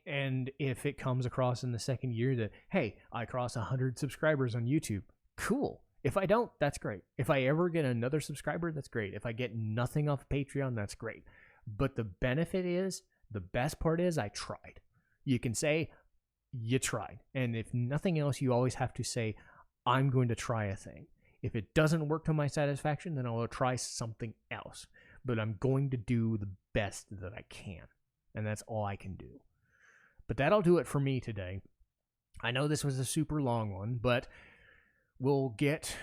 A: And if it comes across in the second year that, hey, I cross 100 subscribers on YouTube, cool. If I don't, that's great. If I ever get another subscriber, that's great. If I get nothing off Patreon, that's great. But the benefit is, the best part is, I tried. You can say, you tried. And if nothing else, you always have to say, I'm going to try a thing. If it doesn't work to my satisfaction, then I'll try something else. But I'm going to do the best that I can. And that's all I can do. But that'll do it for me today. I know this was a super long one, but we'll get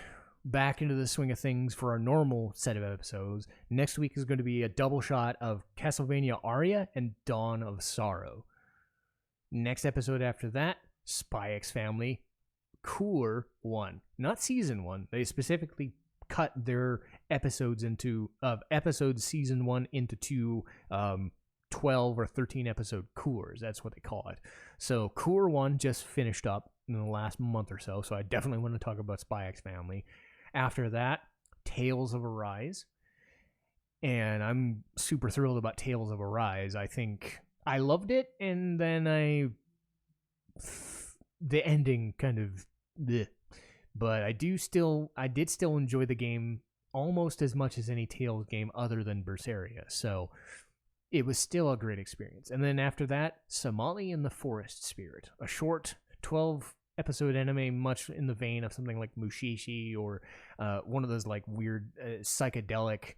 A: back into the swing of things for our normal set of episodes. Next week is going to be a double shot of Castlevania Aria and Dawn of Sorrow. Next episode after that, Spy X Family, Cour 1. Not Season 1. They specifically cut their episodes Season 1 into two 12 or 13 episode Cours. That's what they call it. So Cour 1 just finished up in the last month or so I definitely want to talk about Spy X Family. After that, Tales of Arise. And I'm super thrilled about Tales of Arise. I think I loved it, and then the ending kind of bleh. But I did still enjoy the game almost as much as any Tales game other than Berseria. So it was still a great experience. And then after that, Somali and the Forest Spirit, a short 12 episode anime, much in the vein of something like Mushishi or one of those like weird psychedelic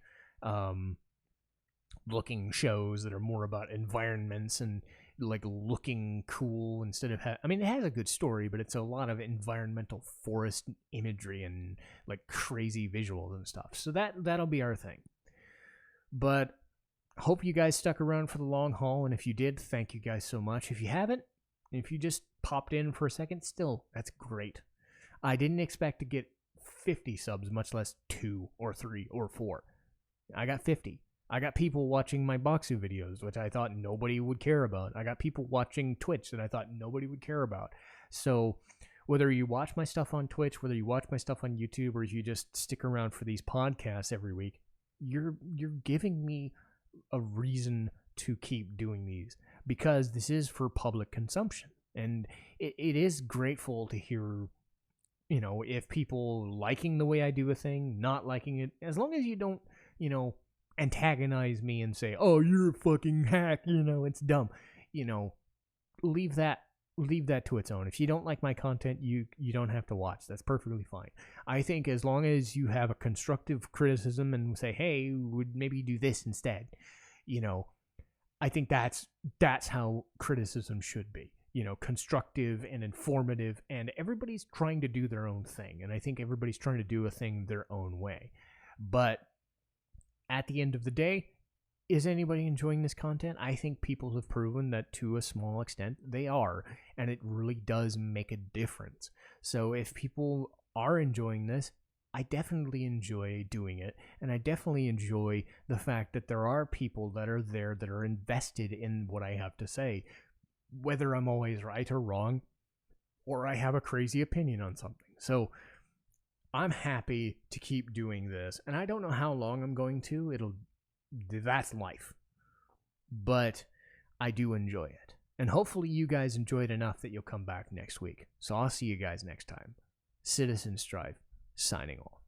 A: looking shows that are more about environments and like looking cool instead of it has a good story, but it's a lot of environmental forest imagery and like crazy visuals and stuff. So that'll be our thing. But hope you guys stuck around for the long haul, and if you did, thank you guys so much. If you haven't, if you just popped in for a second, still, that's great. I didn't expect to get 50 subs, much less 2 or 3 or 4. I got 50. I got people watching my Boxu videos, which I thought nobody would care about. I got people watching Twitch that I thought nobody would care about. So whether you watch my stuff on Twitch, whether you watch my stuff on YouTube, or if you just stick around for these podcasts every week, you're giving me a reason to keep doing these because this is for public consumption. And it is grateful to hear, if people liking the way I do a thing, not liking it, as long as you don't, antagonize me and say, oh, you're a fucking hack, it's dumb. Leave that to its own. If you don't like my content, you don't have to watch. That's perfectly fine. I think as long as you have a constructive criticism and say, hey, would maybe do this instead, I think that's how criticism should be. Constructive and informative, and everybody's trying to do their own thing. And I think everybody's trying to do a thing their own way. But at the end of the day, is anybody enjoying this content? I think people have proven that to a small extent they are, and it really does make a difference. So if people are enjoying this, I definitely enjoy doing it, and I definitely enjoy the fact that there are people that are there that are invested in what I have to say, whether I'm always right or wrong, or I have a crazy opinion on something. So I'm happy to keep doing this, and I don't know how long I'm going to. That's life. But I do enjoy it. And hopefully you guys enjoy it enough that you'll come back next week. So I'll see you guys next time. Citizen Strife, signing off.